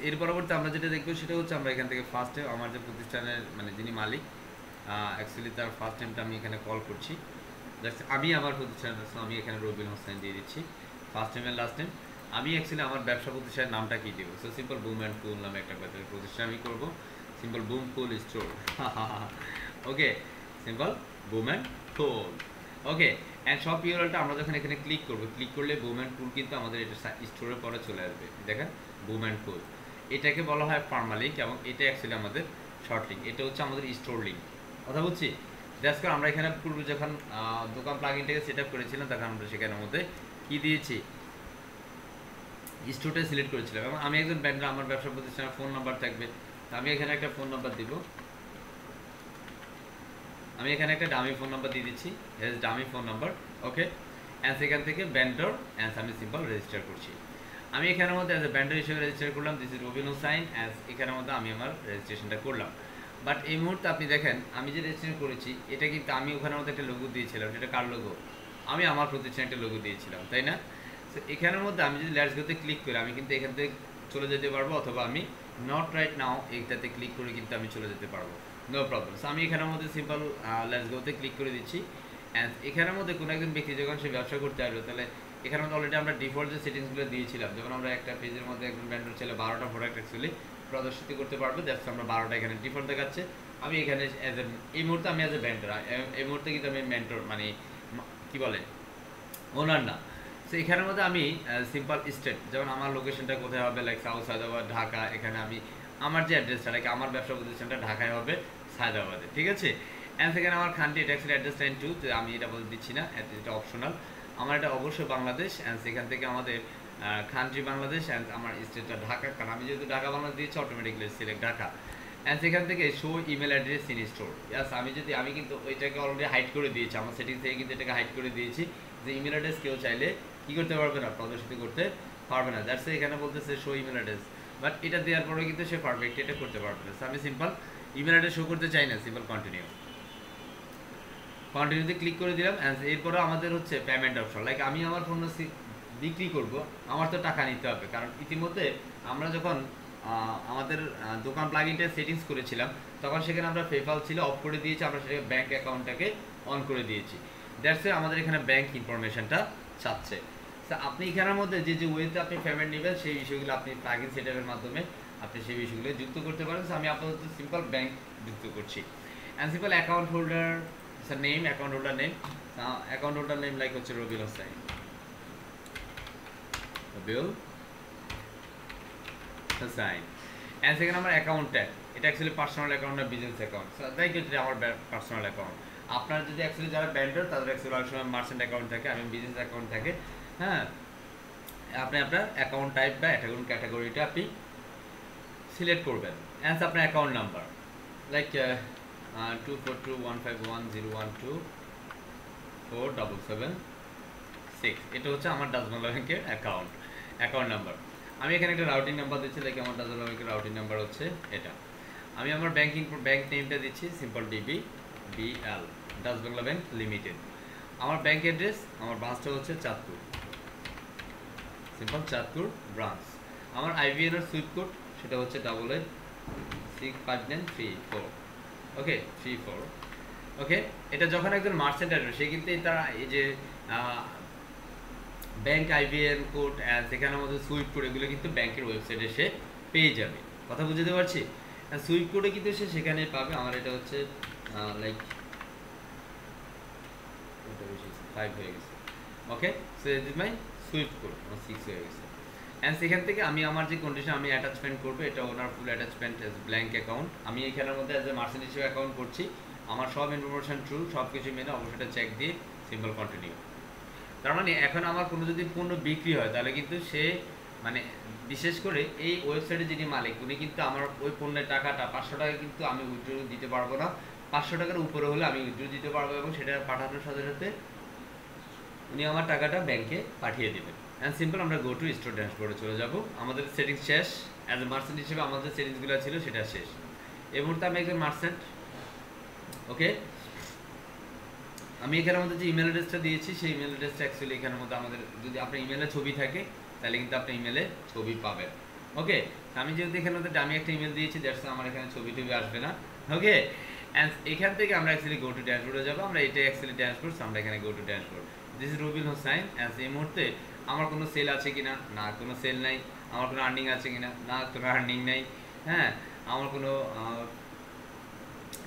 এর পরবর্তী আমরা যেটা দেখবো সেটা হচ্ছে আমরা এখান থেকে ফার্স্টে আমার যে প্রতিষ্ঠানের মানে যিনি মালিক অ্যাকচুয়ালি তার ফার্স্ট নেমটা আমি এখানে কল করছি। আমি আমার প্রতিষ্ঠানের আমি এখানে রবিউল হোসেন দিয়ে দিচ্ছি ফার্স্ট নেম এর লাস্ট নেম। আমি অ্যাকচুয়ালি আমার ব্যবসা প্রতিষ্ঠানের নামটা কি দেবো? সো সিম্পল বুম অ্যান্ড কুল নামে একটা প্রতিষ্ঠান আমি করবো, simple broom cool store. Okay, simple broom and cool. Okay, and সব ইউআরএলটা আমরা যখন এখানে ক্লিক করবো, ক্লিক করলে বুম অ্যান্ড কুল কিন্তু আমাদের এটা স্টোরের পরে চলে আসবে। দেখেন বুম অ্যান্ড কুল, এটাকে বলা হয় ফার্মা লিঙ্ক এবং এটা অ্যাকচুয়ালি আমাদের শর্ট লিঙ্ক, এটা হচ্ছে আমাদের স্টোর লিঙ্ক। কথা বলছি দ্যাটস কারণ আমরা এখানে পূর্বে যখন দোকান প্লাগইনটাকে সেট আপ করেছিলাম তখন আমরা সেখানের মধ্যে কি দিয়েছি, স্টোরটা সিলেক্ট করেছিলাম। এবং আমি একজন ব্যান্ডার, আমার ব্যবসা প্রতিষ্ঠানের ফোন নাম্বার থাকবে, আমি এখানে একটা ফোন নাম্বার দিব, আমি এখানে একটা ডামি ফোন নাম্বার দিয়ে দিচ্ছি, hedge dummy phone number. Okay, and সেখান থেকে ব্যান্ডর অ্যান্ড আমি সিম্পল রেজিস্টার করছি। আমি এখানের মধ্যে অ্যাজ এ ব্যান্ডার হিসেবে রেজিস্টার করলাম, this is Rabiul Hossain, as এখানের মধ্যে আমি আমার রেজিস্ট্রেশনটা করলাম। বাট এই মুহূর্তে আপনি দেখেন আমি যে রেজিস্ট্রেশন করেছি এটা কিন্তু আমি ওখানের মধ্যে একটা লোগো দিয়েছিলাম, সেটা কার লোগো? আমি আমার প্রতিষ্ঠানে একটা লোগো দিয়েছিলাম, তাই না? তো এখানের মধ্যে আমি যদি লেটস গোতে ক্লিক করি আমি কিন্তু এখান থেকে চলে যেতে পারবো, অথবা আমি নট রাইট নাও এইটাতে ক্লিক করে কিন্তু আমি চলে যেতে পারবো, নো প্রবলেম। সো আমি এখানের মধ্যে সিম্পল লেটস গোতে ক্লিক করে দিচ্ছি। অ্যান্ড এখানের মধ্যে কোনো একজন ব্যক্তি যখন সে ব্যবসা করতে আসবে তাহলে এখানের মধ্যে অলরেডি আমরা ডিফল্ট যে সেটিংসগুলো দিয়েছিলাম, যেমন আমরা একটা পেজের মধ্যে একজন ব্যান্ডার ছেলে 12টা প্রোডাক্ট অ্যাকচুয়ালি প্রদর্শিত করতে পারবো, দ্যাটস আমরা 12টা এখানে ডিফল্ট দেখাচ্ছে। আমি এখানে এই মুহূর্তে আমি অ্যাজ এ ব্যান্ডার, এই মুহূর্তে কিন্তু আমি মেন্টর মানে কি বলে ওনার না। সো এখানের মধ্যে আমি সিম্পল স্টেট, যেমন আমার লোকেশনটা কোথায় হবে, লাইক সাউথ সায়দাবাদ ঢাকা, এখানে আমি আমার যে অ্যাড্রেসটা লাইক আমার ব্যবসা প্রতিষ্ঠানটা ঢাকায় হবে সায়দাবাদে, ঠিক আছে। অ্যান্ড সেখানে আমার খান্টি এটা অ্যাকচুয়ালি অ্যাড্রেস লাইন 2, আমি এটা বলে দিচ্ছি না, এটা অপশনাল। আমার এটা অবশ্যই বাংলাদেশ, অ্যান্ড সেখান থেকে আমাদের কান্ট্রি বাংলাদেশ, অ্যান্ড আমার স্টেটটা ঢাকা, কারণ আমি যেহেতু ঢাকা বাংলাদেশ দিয়েছি অটোমেটিকলি সিলেক্ট ঢাকা। অ্যান্ড সেখান থেকে show email address in store, yes আমি কিন্তু ওইটাকে অলরেডি হাইড করে দিয়েছি, আমার সেটিংস থেকে কিন্তু এটাকে হাইড করে দিয়েছি যে ইমেল অ্যাড্রেস কেউ চাইলে কি করতে পারবে না, প্রদর্শিত করতে পারবে না। দ্যাটস এখানে বলতেছে শো ইমেল অ্যাড্রেস, বাট এটা দেওয়ার পরে কিন্তু সে পারফেক্ট এটা করতে পারবে না। আমি সিম্পল ইমেল অ্যাড্রেস শো করতে চাই না, সিম্পল কন্টিনিউতে ক্লিক করে দিলাম। এরপরে আমাদের হচ্ছে পেমেন্ট অপশন, লাইক আমি আমার পণ্য বিক্রি করব, আমার তো টাকা নিতে হবে, কারণ ইতিমধ্যে আমরা যখন আমাদের দোকান প্লাগইনটা সেটিংস করেছিলাম তখন সেখানে আমরা পেপ্যাল ছিল অফ করে দিয়েছি, আমরা সেটাকে ব্যাঙ্ক অ্যাকাউন্টটাকে অন করে দিয়েছি। দ্যাটস আমাদের এখানে ব্যাঙ্ক ইনফরমেশনটা চাচ্ছে। আপনি এখানের মধ্যে যে যে ওয়েতে আপনি পেমেন্ট নেবেন সেই বিষয়গুলো আপনি প্লাগইন সেটআপের মাধ্যমে আপনি সেই বিষয়গুলো যুক্ত করতে পারেন। আমি আপাতত সিম্পল ব্যাঙ্ক যুক্ত করছি। And simple account holder name, account holder name like হচ্ছে রবিউল হোসেন, অ্যান্ড সেখানে আমার অ্যাকাউন্ট ট্যাগ, এটা অ্যাকচুয়ালি পার্সোনাল অ্যাকাউন্ট না বিজনেস অ্যাকাউন্ট, তাই কিন্তু আমার পার্সোনাল অ্যাকাউন্ট। আপনার যদি অ্যাকচুয়ালি যারা ব্যান্ডার তাদের অ্যাকচুয়ালি অনেক সময় মার্চেন্ট অ্যাকাউন্ট থাকে, আমি বিজনেস অ্যাকাউন্ট থাকে। হ্যাঁ, আপনি আপনার অ্যাকাউন্ট টাইপ বা অ্যাকাউন্ট ক্যাটাগরিটা আপনি সিলেক্ট করবেন। অ্যান্ড আপনার অ্যাকাউন্ট নাম্বার লাইক 242150101247776, এটা হচ্ছে আমার ডাচ বাংলা ব্যাংকের অ্যাকাউন্ট নাম্বার। আমি এখানে একটা রাউটিং নাম্বার দিচ্ছি, লাইক আমার ডাচ বাংলা ব্যাংকের রাউটিং নাম্বার হচ্ছে এটা। আমি আমার ব্যাংক নেমটা দিচ্ছি simple DBBL, Dutch Bangla bank limited. আমার ব্যাংক অ্যাড্রেস, আমার ব্রাঞ্চটা হচ্ছে চাঁদপুর, সিম্পল চাঁদপুর ব্রাঞ্চ। আমার IBN এর সুইফট কোড সেটা হচ্ছে 886594, ওকে 34। ওকে, এটা যখন একজন মার্চেন্ট আসবে সে কিন্তু তারা এই যে ব্যাংক IBN কোড সেখানের মধ্যে সুইফট কোড এগুলো কিন্তু ব্যাংকের ওয়েবসাইটে সে পেয়ে যাবে। কথা বুঝতে পারছি? সুইফট কোডে কিন্তু সে সেখানে পাবে। আমার এটা হচ্ছে লাইক 5 হয়ে গেছে, okay. So this is my SWIFT code, আমার 6 হয়ে গেছে। অ্যান্ড সেখান থেকে আমি আমার যে কন্ডিশন আমি অ্যাটাচমেন্ট করবো, এটা ওনার ফুল অ্যাটাচমেন্ট এজ ব্ল্যাঙ্ক অ্যাকাউন্ট। আমি এখানের মধ্যে অ্যাজ এ মার্চেন্ট হিসেবে অ্যাকাউন্ট করছি, আমার সব ইনফরমেশন ট্রু, সব কিছু মেনে অবশ্যই চেক দিয়ে সিম্পল কন্টিনিউ। তার মানে এখন আমার কোনো যদি পণ্য বিক্রি হয় তাহলে কিন্তু সে মানে বিশেষ করে এই ওয়েবসাইটে যিনি মালিক উনি কিন্তু আমার ওই পণ্যের টাকাটা 500 টাকা কিন্তু আমি উইথড্র দিতে পারবো না, 500 টাকার উপরে হলে আমি উইথড্র দিতে পারবো, এবং সেটা পাঠানোর সাথে সাথে উনি আমার টাকাটা ব্যাংকে পাঠিয়ে দেবেন। অ্যান্ড সিম্পল আমরা গো টু স্টোর ড্যাশবোর্ডে চলে যাব। আমাদের সেটিংস শেষ, অ্যাজ এ মার্চেন্ট হিসেবে আমাদের সেটিংসগুলো ছিল সেটা শেষ। এই মুহূর্তে আমি একজন মার্চেন্ট, ওকে। আমি এখানের মধ্যে যে ইমেল অ্যাড্রেসটা দিয়েছি সেই ইমেল অ্যাড্রেসটা অ্যাকচুয়ালি এখানের মধ্যে আমাদের যদি আপনার ইমেলে ছবি থাকে তাহলে কিন্তু আপনি ইমেলে ছবি পাবেন। ওকে, আমি যেহেতু এখানে মধ্যে আমি একটা ইমেল দিয়েছি, দ্যাটস আমার এখানে ছবি টবি আসবে না। ওকে, অ্যান্ড এখান থেকে আমরা অ্যাকচুয়ালি গো টু ড্যাশবোর্ডে যাবো। আমরা এটাই অ্যাকচুয়ালি ড্যাশবোর্ড, আমরা এখানে go to dashboard. This is Rubil Hossain. And এই মুহূর্তে আমার কোনো সেল আছে কিনা, না কোনো সেল নাই। আমার কোনো আর্নিং আছে কিনা, না কোনো আর্নিং নাই। হ্যাঁ, আমার কোনো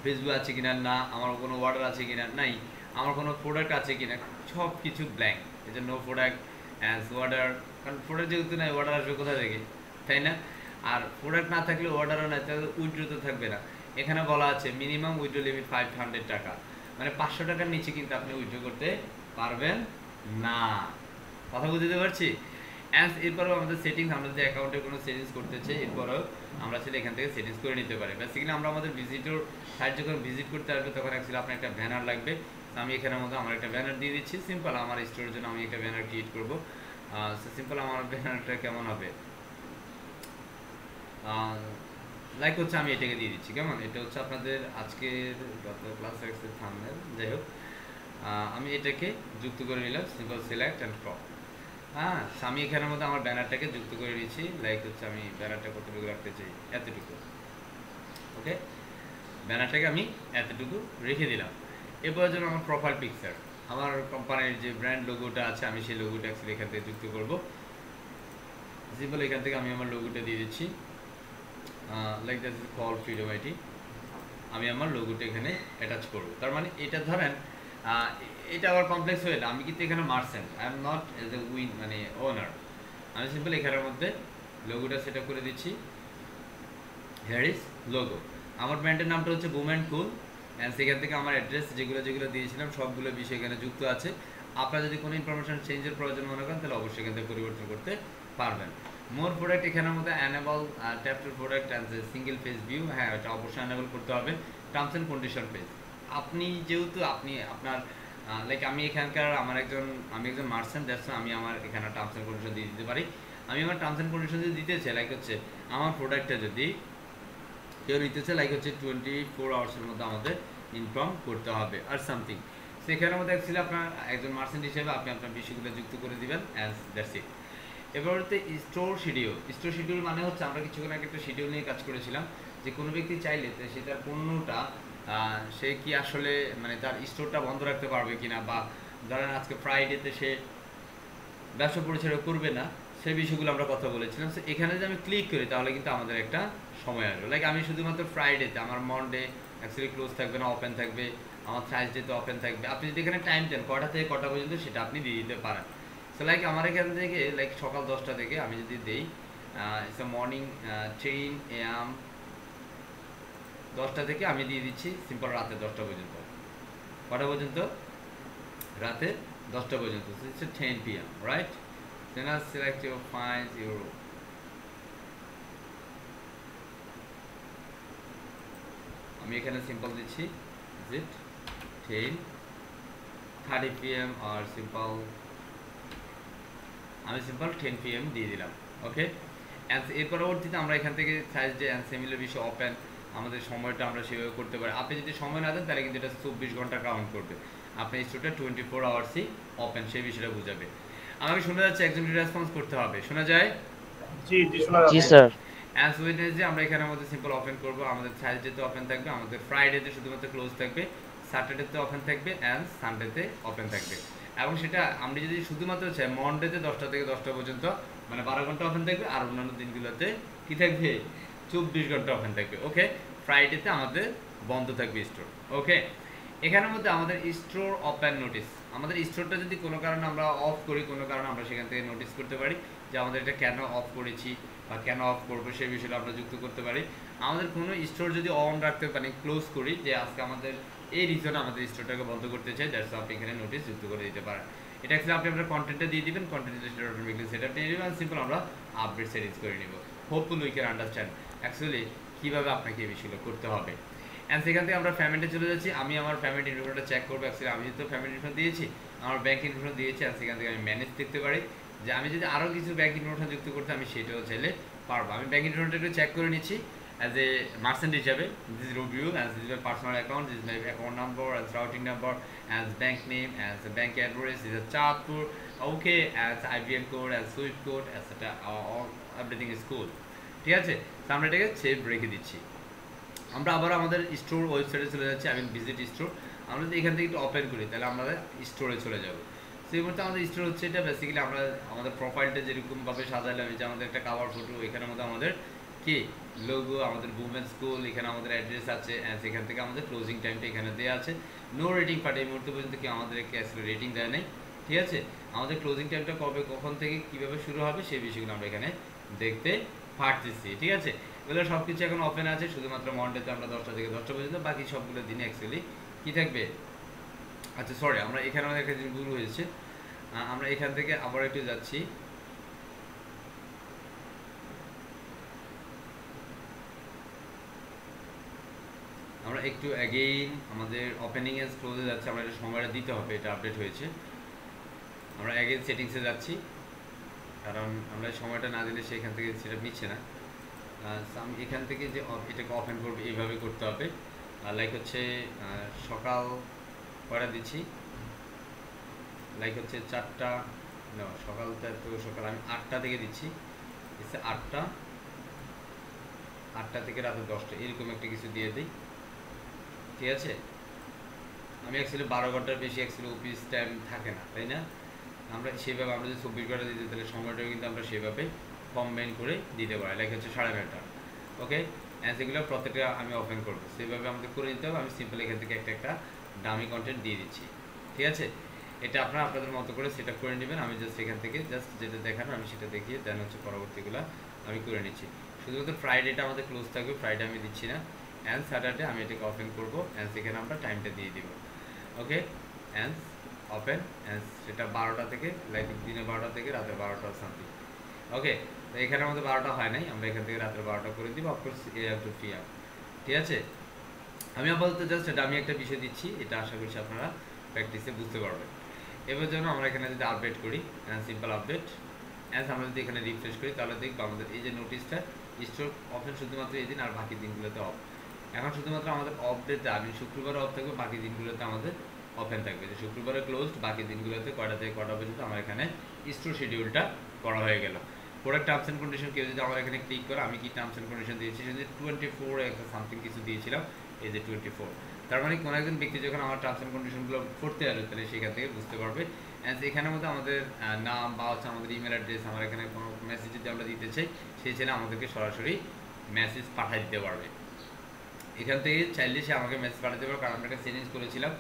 ফেসবুক আছে কিনা, না আমার কোনো অর্ডার আছে কিনা, নাই। আমার কোনো প্রোডাক্ট আছে কিনা, সব কিছু ব্ল্যাঙ্ক। এই যে নো প্রোডাক্ট অ্যাজ অর্ডার, কারণ প্রোডাক্ট যেহেতু নাই অর্ডার আসবে কোথা থেকে, তাই না? আর প্রোডাক্ট না থাকলে অর্ডারও নাই, তাহলে উইথড্র তো থাকবে না। এখানে বলা আছে মিনিমাম উইথড্র লিমিট 500 টাকা, মানে 500 টাকার নিচে কিন্তু আপনি উইথড্র করতে পারবেন না। কথা বুঝতে পারছি? অ্যান্ড এরপরেও আমাদের সেটিংস, আমরা যদি অ্যাকাউন্টে কোনো সেটিংস করতে চাই এরপরেও আমরা চাইলে এখান থেকে সেটিংস করে নিতে পারি। বেসিক্যালি আমরা আমাদের ভিজিটর সাইট যখন ভিজিট করতে আসবে তখন অ্যাকচুয়ালি আপনার একটা ব্যানার লাগবে। তো আমি এখানের মধ্যে আমার একটা ব্যানার দিয়ে দিচ্ছি সিম্পল। আমার স্টোরের জন্য আমি একটা ব্যানার ক্রিয়েট করবো। সিম্পল আমার ব্যানারটা কেমন হবে, লাইক হচ্ছে আমি এটাকে দিয়ে দিচ্ছি। কেমন, এটা হচ্ছে আপনাদের আজকের গত ক্লাস এক্সের থাম্বনেল। যাই হোক, আমি এটাকে যুক্ত করে নিলাম, সিম্পল সিলেক্ট অ্যান্ড ক্রপ। হ্যাঁ, আমি এখানের মধ্যে আমার ব্যানারটাকে যুক্ত করে নিয়েছি। লাইক হচ্ছে আমি ব্যানারটা কতটুকু রাখতে চাই, এতটুকু। ওকে, ব্যানারটাকে আমি এতটুকু রেখে দিলাম। এরপর জন্য আমার প্রোফাইল পিকচার, আমার কোম্পানির যে ব্র্যান্ড লোগোটা আছে আমি সেই লোগোটা অ্যাকচুয়ালি এখান থেকে যুক্ত করবো। সিম্পল এখান থেকে আমি আমার লোগোটা দিয়ে দিচ্ছি। Like that is call freedom IT. আমি আমার লোগোটা এখানে অ্যাটাচ করবো। তার মানে এটা ধরেন এটা আবার কমপ্লেক্স হয়ে না, আমি কিন্তু এখানে merchant, I am not as a win মানে ওনার। আমি সিম্পল এখানের মধ্যে লোগোটা সেট আপ করে দিচ্ছি। Here is logo. আমার ব্র্যান্ডের নামটা হচ্ছে বুম অ্যান্ড কুল। অ্যান্ড সেখান থেকে আমার অ্যাড্রেস যেগুলো যেগুলো দিয়েছিলাম সবগুলো বিষয় এখানে যুক্ত আছে। আপনারা যদি কোনো ইনফরমেশন চেঞ্জের প্রয়োজন মনে করেন তাহলে অবশ্যই এখান থেকে পরিবর্তন করতে পারবেন। মোর প্রোডাক্ট এখানের মধ্যে enable tap two product and single page view, হ্যাঁ এটা অবশ্যই অ্যানেবল করতে হবে। টার্মস অ্যান্ড কন্ডিশন পেজ, আপনি যেহেতু আপনি আপনার লাইক আমি এখানকার আমি একজন মার্চেন্ট, দ্যাটস আমি আমার এখানে টার্মস অ্যান্ড কন্ডিশন দিয়ে দিতে পারি। আমি আমার টার্মস অ্যান্ড কন্ডিশন যদি দিতে চাই, লাইক হচ্ছে আমার প্রোডাক্টটা যদি কেউ নিতে চায়, লাইক হচ্ছে 24 আওয়ার্সের মধ্যে আমাদের ইনফর্ম করতে হবে আর সামথিং। সেখানের মধ্যে অ্যাকচুয়ালি আপনার একজন মার্চেন্ট হিসেবে আপনি আপনার বিষয়গুলো যুক্ত করে দিবেন অ্যাজ দ্যাটস ইট। এবার হচ্ছে স্টোর শিডিউল। স্টোর শিডিউল মানে হচ্ছে আমরা কিছুক্ষণ আগে একটা শিডিউল নিয়ে কাজ করেছিলাম, যে কোনো ব্যক্তি চাইলে সে তার পণ্যটা সে কি আসলে মানে তার স্টোরটা বন্ধ রাখতে পারবে কিনা, বা ধরেন আজকে ফ্রাইডেতে সে ব্যবসা পরিচালনা করবে না, সেই বিষয়গুলো আমরা কথা বলেছিলাম। সো এখানে যদি আমি ক্লিক করি তাহলে কিন্তু আমাদের একটা সময় আসবে। লাইক আমি শুধুমাত্র ফ্রাইডেতে, আমার মনডে অ্যাকচুয়ালি ক্লোজ থাকবে না, ওপেন থাকবে। আমার থার্সডেতে ওপেন থাকবে। আপনি যদি এখানে টাইম দেন কটা থেকে কটা পর্যন্ত সেটা আপনি দিয়ে দিতে পারেন। সো লাইক আমার এখান থেকে লাইক সকাল 10টা থেকে আমি যদি দিই ইটস মর্নিং 10 AM, 10টা থেকে আমি দিয়ে দিচ্ছি সিম্পল রাতে 10টা পর্যন্ত। কটা পর্যন্ত? রাতে 10টা পর্যন্ত। It's 10 PM, right? Then I'll select your find your আমি এখানে সিম্পল দিচ্ছি is it 10:30 PM or simple আমি সিম্পল 10 PM দিয়ে দিলাম। ওকে, এর পরবর্তীতে আমরা এখান থেকে সাইজ ডে অ্যান্ড সিমিলার বিষয় ওপেন আমাদের সময়টা আমরা সেভাবে করতে পারি। আপনি যদি সময় না দেন তাহলে কিন্তু এটা 24 ঘন্টা কাউন্ট করবে। আপনার স্টোরটা 24 আওয়ার্সই ওপেন, সেই বিষয়টা বুঝাবে। আমাকে শোনা যাচ্ছে, একজন রেসপন্স করতে হবে। শোনা যায়? জি জি শোনা যাচ্ছে। জি স্যার। অ্যাজ ওয়েডনেসডে আমরা এখানের মধ্যে সিম্পল ওপেন করব। আমাদের থার্সডেতে ওপেন থাকবে, আমাদের ফ্রাইডেতে শুধুমাত্র ক্লোজ থাকবে, স্যাটারডেতে ওপেন থাকবে অ্যান্ড সানডেতে ওপেন থাকবে। এবং সেটা আমরা যদি শুধুমাত্র চাই মন্ডেতে 10টা থেকে 10টা পর্যন্ত মানে 12 ঘন্টা ওপেন থাকবে, আর অন্যান্য দিনগুলোতে কি থাকবে 24 ঘন্টা ওপেন থাকবে। ওকে, ফ্রাইডেতে আমাদের বন্ধ থাকবে স্টোর। ওকে, এখানের মধ্যে আমাদের স্টোর ওপেন নোটিস, আমাদের স্টোরটা যদি কোনো কারণে আমরা অফ করি, কোনো কারণে আমরা সেখান থেকে নোটিস করতে পারি যে আমাদের এটা কেন অফ করেছি বা কেন অফ করবো, সেই বিষয়টা আমরা যুক্ত করতে পারি। আমাদের কোনো স্টোর যদি অন রাখতে পারি, ক্লোজ করি যে আজকে আমাদের এই রিজনে আমাদের স্টোরটাকে বন্ধ করতে চাই, দ্যাটস আপনি এখানে নোটিস যুক্ত করে দিতে পারেন। এটা অ্যাকচুয়ালি আপনি আপনার কন্টেন্টটা দিয়ে দিবেন, কন্টেন্টে সেটা অটোমেটিকলি সেটআপ নিয়ে নেবেন, সিম্পল আমরা আপডেট সেটিংস করে নিব। Hopefully we can understand actually কীভাবে আপনাকে এই বিষয়গুলো করতে হবে। অ্যান্ড সেখান থেকে আমরা পেমেন্টে চলে যাচ্ছি। আমি আমার পেমেন্ট ইনফরমেশনটা চেক করবো। অ্যাকচুয়ালি আমি যেহেতু পেমেন্ট ইনফরমেশন দিয়েছি, আমার ব্যাঙ্ক ইনফরমেশন দিয়েছি, আর সেখান থেকে আমি ম্যানেজ দেখতে পারি যে আমি যদি আরও কিছু ব্যাঙ্ক ইনফরমেশন যুক্ত করতে আমি সেটাও চাইলে পারবো। আমি ব্যাঙ্ক ইনফরমেশনটা একটু চেক করে নিচ্ছি। অ্যাজ এ মার্চেন্ট হিসাবে, this Rabiul as this my personal account, this my account number as routing number as bank name as bank address, this Chandpur, okay, as IBN code as Swift code etcetera, everything is cool. ঠিক আছে, তো আমরা এটাকে save রেখে দিচ্ছি। আমরা আবার আমাদের স্টোর ওয়েবসাইটে চলে যাচ্ছি, আমি ভিজিট স্টোর। আমরা যদি এখান থেকে একটু ওপেন করি তাহলে আমাদের স্টোরে চলে যাবো। সেই মুহূর্তে আমাদের স্টোর হচ্ছে এটা বেসিক্যালি আমরা আমাদের প্রোফাইলটা যেরকমভাবে সাজালাম, যে আমাদের একটা কাভার ফটো, এখানের মধ্যে আমাদের কি লোগো, আমাদের উমেন স্কুল, এখানে আমাদের অ্যাড্রেস আছে, সেখান থেকে আমাদের ক্লোজিং টাইমটা এখানে দেওয়া আছে। নো রেটিং পার্ট, এই মুহূর্তে পর্যন্ত কি আমাদেরকে আসলে রেটিং দেয় নাই। ঠিক আছে, আমাদের ক্লোজিং টাইমটা কবে কখন থেকে কীভাবে শুরু হবে সেই বিষয়গুলো আমরা এখানে দেখতে পারতেছি। ঠিক আছে, এগুলো সব কিছু এখন ওপেন আছে, শুধুমাত্র মন্ডেতে আমরা 10টা থেকে 10টা পর্যন্ত, বাকি সবগুলো দিনে অ্যাকচুয়ালি কী থাকবে। আচ্ছা সরি, আমরা এখানে আমাদের একটা জিনিস ভুল হয়েছে, আমরা এখান থেকে আবার একটু যাচ্ছি। আমরা একটু অ্যাগেইন আমাদের ওপেনিং এজ ক্লোজে যাচ্ছে, আমরা এটা সময়টা দিতে হবে, এটা আপডেট হয়েছে। আমরা অ্যাগেইন সেটিংসে যাচ্ছি, কারণ আমরা সময়টা না দিলে সেখান থেকে সেটা নিচ্ছে না। আমি এখান থেকে যে এটাকে ওপেন করবো এইভাবে করতে হবে, লাইক হচ্ছে সকাল কয়টা দিচ্ছি, লাইক হচ্ছে 4টা, না সকালটা তো সকাল আমি 8টা থেকে দিচ্ছি, এসে 8টা থেকে রাতে 10টা, এরকম একটা কিছু দিয়ে দিই। ঠিক আছে, আমি অ্যাকচুয়ালি 12 ঘন্টার বেশি অ্যাকচুয়ালি অফিস টাইম থাকে না, তাই না? আমরা সেভাবে আমরা যদি 24 ঘন্টা দিতে তাহলে সময়টাও কিন্তু আমরা সেভাবে কম্বাইন করে দিতে পারি, লাইক হচ্ছে 9:30। ওকে, সেগুলো প্রত্যেকটা আমি ওপেন করবো, সেভাবে আমাদের করে নিতে হবে। আমি সিম্পল এখান থেকে একটা ডামি কন্টেন্ট দিয়ে দিচ্ছি। ঠিক আছে, এটা আপনারা আপনাদের মতো করে সেট আপ করে নেবেন। আমি জাস্ট এখান থেকে জাস্ট যেটা দেখানো আমি সেটা দেখিয়ে দেন হচ্ছে পরবর্তীগুলো আমি করে নিচ্ছি। শুধুমাত্র ফ্রাইডেটা আমাদের ক্লোজ থাকবে, ফ্রাইডে আমি দিচ্ছি না, অ্যান্ড স্যাটারডে আমি এটাকে ওপেন করবো, অ্যান্ড সেখানে আমরা টাইমটা দিয়ে দিব। ওকে, অ্যান্ড ওপেন, অ্যান্ড সেটা 12টা থেকে, লাইক দিনে 12টা থেকে রাতের 12টা সামথিং। ওকে, তো এখানে আমাদের 12টা হয় নাই, আমরা এখান থেকে রাতের 12টা করে দিব। Of course A have to free up. ঠিক আছে, আমি আপাতত জাস্ট এটা আমি একটা বিষয় দিচ্ছি, এটা আশা করছি আপনারা প্র্যাকটিসে বুঝতে পারবেন। এবার জন্য আমরা এখানে যদি আপডেট করি, সিম্পল আপডেট, অ্যান্ড আমরা যদি এখানে রিফ্রেশ করি তাহলে দেখবো আমাদের এই যে নোটিশটা স্টোর ওপেন শুধুমাত্র এই দিন, আর বাকি দিনগুলোতে অফ। এখন শুধুমাত্র আমাদের অফ ডেতে আমি শুক্রবারে অফ থাকবে, বাকি দিনগুলোতে আমাদের ওপেন থাকবে। যে শুক্রবারে ক্লোজড, বাকি দিনগুলোতে কয়টা থেকে কয়টা পর্যন্ত আমার এখানে স্টোর শিডিউলটা করা হয়ে গেল। প্রোডাক্ট টার্মস অ্যান্ড কন্ডিশন কেউ যদি আমার এখানে ক্লিক করে, আমি কি টার্মস অ্যান্ড কন্ডিশন দিয়েছি, সেটা 24 একটা সামথিং কিছু দিয়েছিলাম, এই যে 24। তার মানে কোনো একজন ব্যক্তি যখন আমার টার্মস অ্যান্ড কন্ডিশনগুলো পড়তে আসবে তাহলে সেখান থেকে বুঝতে পারবে। অ্যান্ড এখানের মধ্যে আমাদের নাম বা হচ্ছে আমাদের ইমেল অ্যাড্রেস, আমার এখানে কোনো মেসেজ যদি আমরা দিতে চাই, সেই ছেলে আমাদেরকে সরাসরি মেসেজ পাঠিয়ে দিতে পারবে। এখান থেকে চাইলে সে আমাকে মেসেজ পাঠাতে পারবে, কারণ আমরা একটা সেটিংস করেছিলাম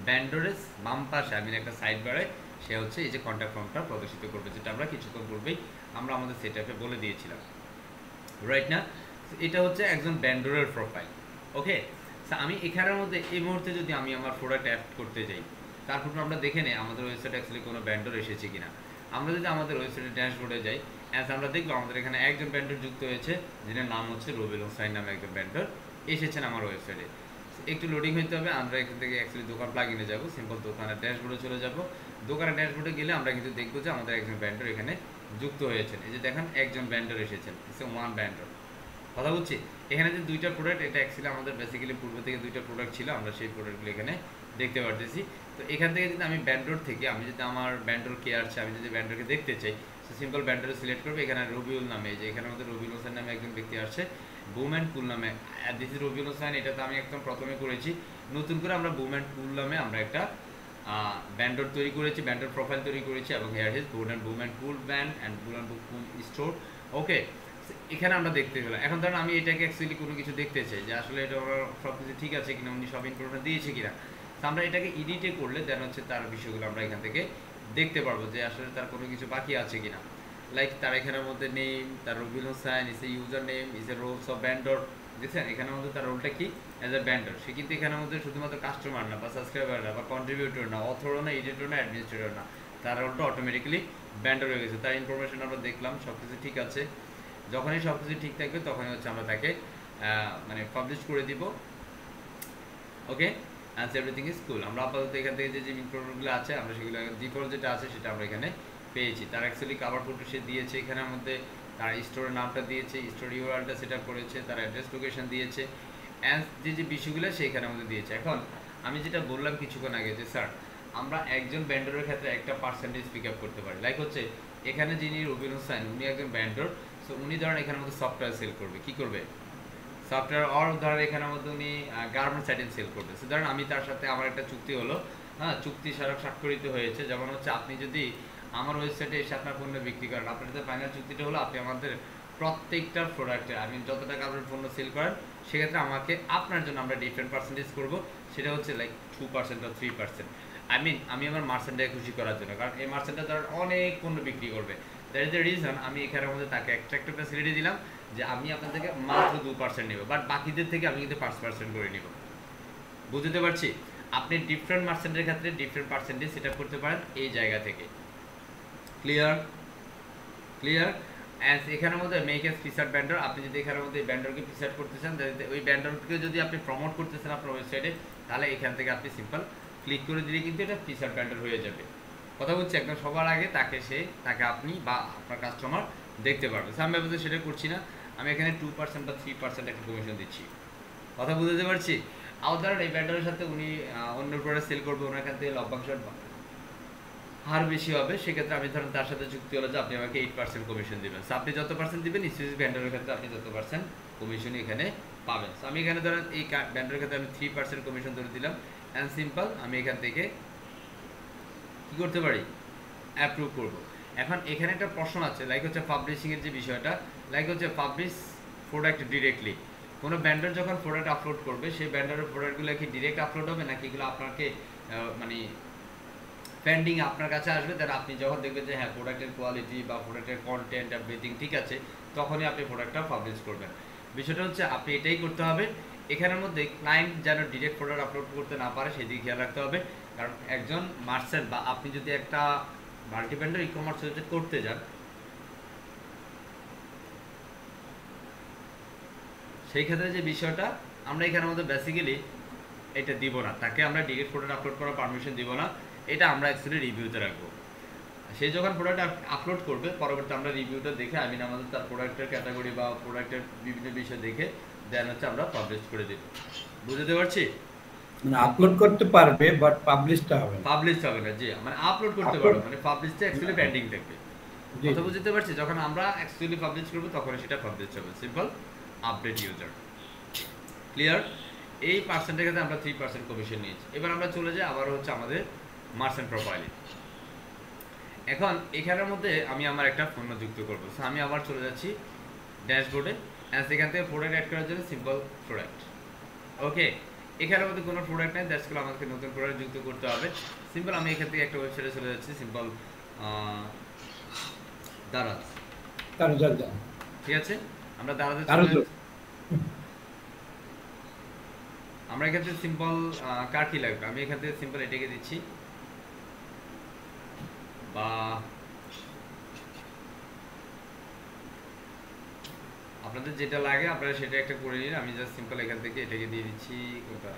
ব্যান্ডোরেস বাম পাশে, আমি একটা সাইড বারে সে হচ্ছে এই যে কন্ট্যাক্ট ফর্মটা প্রদর্শিত করবে, যেটা আমরা কিছুক্ষণ পূর্বেই আমরা আমাদের সেট আপে বলে দিয়েছিলাম, রাইট না? এটা হচ্ছে একজন ব্যান্ডোরের প্রোফাইল। ওকে, আমি এখানের মধ্যে এই মুহূর্তে যদি আমি আমার প্রোডাক্ট অ্যাড করতে যাই, তারপর আমরা দেখে নেই আমাদের ওয়েবসাইটে অ্যাকচুয়ালি কোনো ব্যান্ডর এসেছে কিনা। আমরা যদি আমাদের ওয়েবসাইটে ড্যাশবোর্ডে যাই, অ্যাজ আমরা দেখবো আমাদের এখানে একজন ব্যান্ডর যুক্ত হয়েছে, যেটার নাম হচ্ছে রবিউল হোসাইন নামে একজন ব্যান্ডর এসেছেন আমার ওয়েবসাইটে। একটু লোডিং হইতে হবে, আমরা এখান থেকে অ্যাকচুয়ালি দোকান প্লাগিনে যাবো, সিম্পল দোকানের ড্যাশবোর্ডে চলে যাব। দোকানের ড্যাশবোর্ডে গেলে আমরা কিন্তু দেখবো যে আমাদের একজন ব্যান্ডর এখানে যুক্ত হয়েছেন। এই যে দেখেন একজন ব্যান্ডর এসেছেন, ইটস ওয়ান ব্যান্ডর। কথা বলছি, এখানে যে দুইটা প্রোডাক্ট, এটা অ্যাকচুয়ালি আমাদের বেসিক্যালি পূর্ব থেকে দুইটা প্রোডাক্ট ছিল, আমরা সেই প্রোডাক্টগুলো এখানে দেখতে পারতেছি। তো এখান থেকে যদি আমি ব্যান্ডর থেকে আমি যদি আমার ব্যান্ডর কে আসছে, আমি যদি ব্যান্ডরকে দেখতে চাই, সো সিম্পল ব্যান্ডর সিলেক্ট করবো। এখানে রবিউল নামে, যে এখানে আমাদের রবিউল হোসেন নামে একজন ব্যক্তি আসছে, বুম অ্যান্ড কুল নামে, দিস ইজ রবিউল হোসেন। এটা তো আমি একদম প্রথমে করেছি, নতুন করে আমরা বুম অ্যান্ড কুল নামে আমরা একটা ব্যান্ডর তৈরি করেছি, ব্যান্ডর প্রোফাইল তৈরি করেছি, এবং here his boom and cool band and bull and cool store. Okay, এখানে আমরা দেখতে পেলাম। এখন ধরুন আমি এটাকে অ্যাকচুয়ালি কোনো কিছু দেখতে চাই যে আসলে এটা ওরা সব কিছু ঠিক আছে কিনা, উনি সব ইনফরমেশন দিয়েছে কিনা। তো আমরা এটাকে এডিটে করলে দেন হচ্ছে তার বিষয়গুলো আমরা এখান থেকে দেখতে পারবো যে আসলে তার কোনো কিছু বাকি আছে কিনা। লাইক তার এখানের মধ্যে নেম, তার Robiul Hossain is a user name, is a roles of vendor, দেখছেন এখানের মধ্যে তার রোলটা কি, অ্যাজ এ ব্যান্ডর। সে কিন্তু এখানের মধ্যে শুধুমাত্র কাস্টমার না, বা সাবস্ক্রাইবার না, বা কন্ট্রিবিউটর না, অথরও না, এডিটর না, অ্যাডমিনিস্ট্রেটর না, তার রোলটা অটোমেটিক্যালি ব্যান্ডর হয়ে গেছে। তার ইনফরমেশন আমরা দেখলাম, সব কিছু ঠিক আছে। যখনই সব কিছু ঠিক থাকবে তখনই হচ্ছে আমরা তাকে মানে পাবলিশ করে দিব। ওকে, অ্যান্ড এভরিথিং ইজ কুল। আমরা আপাতত এখান থেকে যে ইনফরমেশনগুলো আছে আমরা সেগুলো ডিফল্ট যেটা আছে সেটা আমরা এখানে পেয়েছি। তার অ্যাকচুয়ালি কাভার ফটো সে দিয়েছে, এখানের মধ্যে তার স্টোরের নামটা দিয়েছে, স্টোর ইউআরএলটা সেট আপ করেছে, তার অ্যাড্রেস লোকেশন দিয়েছে, অ্যান্ড যে বিষয়গুলো সেইখানে আমাদের দিয়েছে। এখন আমি যেটা বললাম কিছুক্ষণ আগে যে স্যার আমরা একজন ভেন্ডরের ক্ষেত্রে একটা পার্সেন্টেজ পিক আপ করতে পারি। লাইক হচ্ছে এখানে যিনি রবিন হোসেন উনি একজন ভেন্ডর, সো উনি ধরেন এখানের মধ্যে সফটওয়্যার সেল করবে, কি করবে সফটওয়্যার, অর ধরেন এখানের মধ্যে উনি গার্মেন্টস আইটেম সেল করবে। সো ধরেন আমি তার সাথে আমার একটা চুক্তি হলো, হ্যাঁ চুক্তি স্মারক স্বাক্ষরিত হয়েছে। যেমন হচ্ছে আপনি যদি আমার ওয়েবসাইটে এসে আপনার পণ্য বিক্রি করেন, আপনার যে ফাইনাল চুক্তিটা হলো আপনি আমাদের প্রত্যেকটা প্রোডাক্টে আমি যত টাকা আপনার পণ্য সেল করেন সেক্ষেত্রে আমাকে আপনার জন্য আমরা ডিফারেন্ট পার্সেন্টেজ করবো, সেটা হচ্ছে লাইক 2% বা 3%। আমি আমার মার্চেন্টটাকে খুশি করার জন্য, কারণ এই মার্চেন্টটা ধরেন অনেক পণ্য বিক্রি করবে, দ্যাট ইজ দ্য রিজন আমি এখানের মধ্যে তাকে একটা ফ্যাসিলিটি দিলাম যে আমি আপনার থেকে মাত্র 2% নেব, বাট বাকিদের থেকে আমি কিন্তু 5% করে নিব। বুঝতে পারছি? আপনি ডিফারেন্ট মার্চেন্টের ক্ষেত্রে ডিফারেন্ট পার্সেন্টেজ সেট আপ করতে পারেন এই জায়গা থেকে। ক্লিয়ার? ক্লিয়ার? অ্যাজ এখানের মধ্যে মেক এস ফিচার ব্যান্ডার, আপনি যদি এখানের মধ্যে ব্যান্ডারকে ফিচার করতে চান, ওই ব্যান্ডারকে যদি আপনি প্রমোট করতেছেন আপনার ওয়েবসাইটে, তাহলে এখান থেকে আপনি সিম্পল ক্লিক করে দিলে কিন্তু এটা ফিচার ব্যান্ডার হয়ে যাবে। কথা বলছি একদম সবার আগে তাকে আপনি বা আপনার কাস্টমার দেখতে পারবে। আমি ভাবছি সেটা করছি না, আমি এখানে 2% বা 3% একটা কমিশন দিচ্ছি। কথা বুঝতে পারছি? ধরেন এই ব্যান্ডারের সাথে উনি অন্য প্রোডাক্ট সেল করবে, ওনার এখান থেকে লভ্যাংশ হার বেশি হবে, সেক্ষেত্রে আমি ধরেন তার সাথে চুক্তি হলো যে আপনি আমাকে 8% কমিশন দিবেন। সো আপনি যত পার্সেন্ট দিবেন স্পেসিফিক ব্যান্ডারের ক্ষেত্রে আপনি তত পার্সেন্ট কমিশন এখানে পাবেন। সো আমি এখানে ধরেন এই ব্যান্ডারের ক্ষেত্রে আমি 3% কমিশন ধরে দিলাম, অ্যান্ড সিম্পল আমি এখান থেকে কি করতে পারি অ্যাপ্রুভ করব। এখন এখানে একটা প্রশ্ন আছে, লাইক হচ্ছে পাবলিশিংয়ের যে বিষয়টা, লাইক হচ্ছে পাবলিশ প্রোডাক্ট ডিরেক্টলি। কোনো ব্যান্ডার যখন প্রোডাক্ট আপলোড করবে সেই ব্যান্ডারের প্রোডাক্টগুলো কি ডিরেক্ট আপলোড হবে নাকি এগুলো আপনাকে মানে পেন্ডিং আপনার কাছে আসবে, দেন আপনি যখন দেখবেন যে হ্যাঁ প্রোডাক্টের কোয়ালিটি বা প্রোডাক্টের কন্টেন্ট এভরিথিং ঠিক আছে, তখনই আপনি প্রোডাক্টটা পাবলিশ করবেন। বিষয়টা হচ্ছে আপনি এটাই করতে হবে, এখানের মধ্যে ক্লায়েন্ট যেন ডিরেক্ট প্রোডাক্ট আপলোড করতে না পারে সেদিকে খেয়াল রাখতে হবে। কারণ একজন মার্চেন্ট বা আপনি যদি একটা মাল্টিভেন্ডার ই কমার্স ওয়েবসাইট করতে যান, সেই ক্ষেত্রে যে বিষয়টা আমরা এখানের মধ্যে বেসিক্যালি এটা দিব না, তাকে আমরা ডিরেক্ট প্রোডাক্ট আপলোড করার পারমিশন দিব না, এটা আমরা অ্যাকচুয়ালি রিভিউতে রাখবো। সে যখন প্রোডাক্ট আপলোড করবে পরবর্তী আমরা রিভিউটা দেখে আমাদের তার প্রোডাক্টের ক্যাটাগরি বা প্রোডাক্টের বিভিন্ন বিষয় দেখে দেন হচ্ছে আমরা পাবলিশ করে দেব। বুঝতে পারছি? মানে আপলোড করতে পারবে বাট পাবলিশটা হবে না। পাবলিশ হবে না, জি মানে আপলোড করতে পারবে, মানে পাবলিশটা অ্যাকচুয়ালি পেন্ডিং থাকবে। কথা বুঝতে পারছি? যখন আমরা অ্যাকচুয়ালি পাবলিশ করব তখন সেটা পাবলিশ হবে। Simple update user. ক্লিয়ার? এই পার্সেন্টের ক্ষেত্রে আমরা 3% কমিশন নিয়েছি। এবার আমরা চলে যাই আবার হচ্ছে আমাদের মার্চেন্ট প্রোফাইলে। এখন এখানের মধ্যে আমি আমার একটা পণ্য যুক্ত করব। সো আমি আবার চলে যাচ্ছি ড্যাশবোর্ডে, অ্যান্ড সেখান থেকে প্রোডাক্ট অ্যাড করার জন্য সিম্পল প্রোডাক্ট। ওকে, এখানের মধ্যে কোনো প্রোডাক্ট নেই, দ্যাটস কল আমাকে নতুন প্রোডাক্ট যুক্ত করতে হবে। সিম্পল আমি এখান থেকে একটা ওয়েবসাইটে চলে যাচ্ছি, সিম্পল দারাজ। ঠিক আছে, আমরা দারাজে আমরা এখান থেকে সিম্পল কার কি লাগবে আমি এখান থেকে সিম্পল এটাকে দিচ্ছি, বা আপনাদের যেটা লাগে আপনারা সেটা একটা করে নিন। আমি জাস্ট সিম্পল এখান থেকে এটাকে দিয়ে দিচ্ছি, কোনটা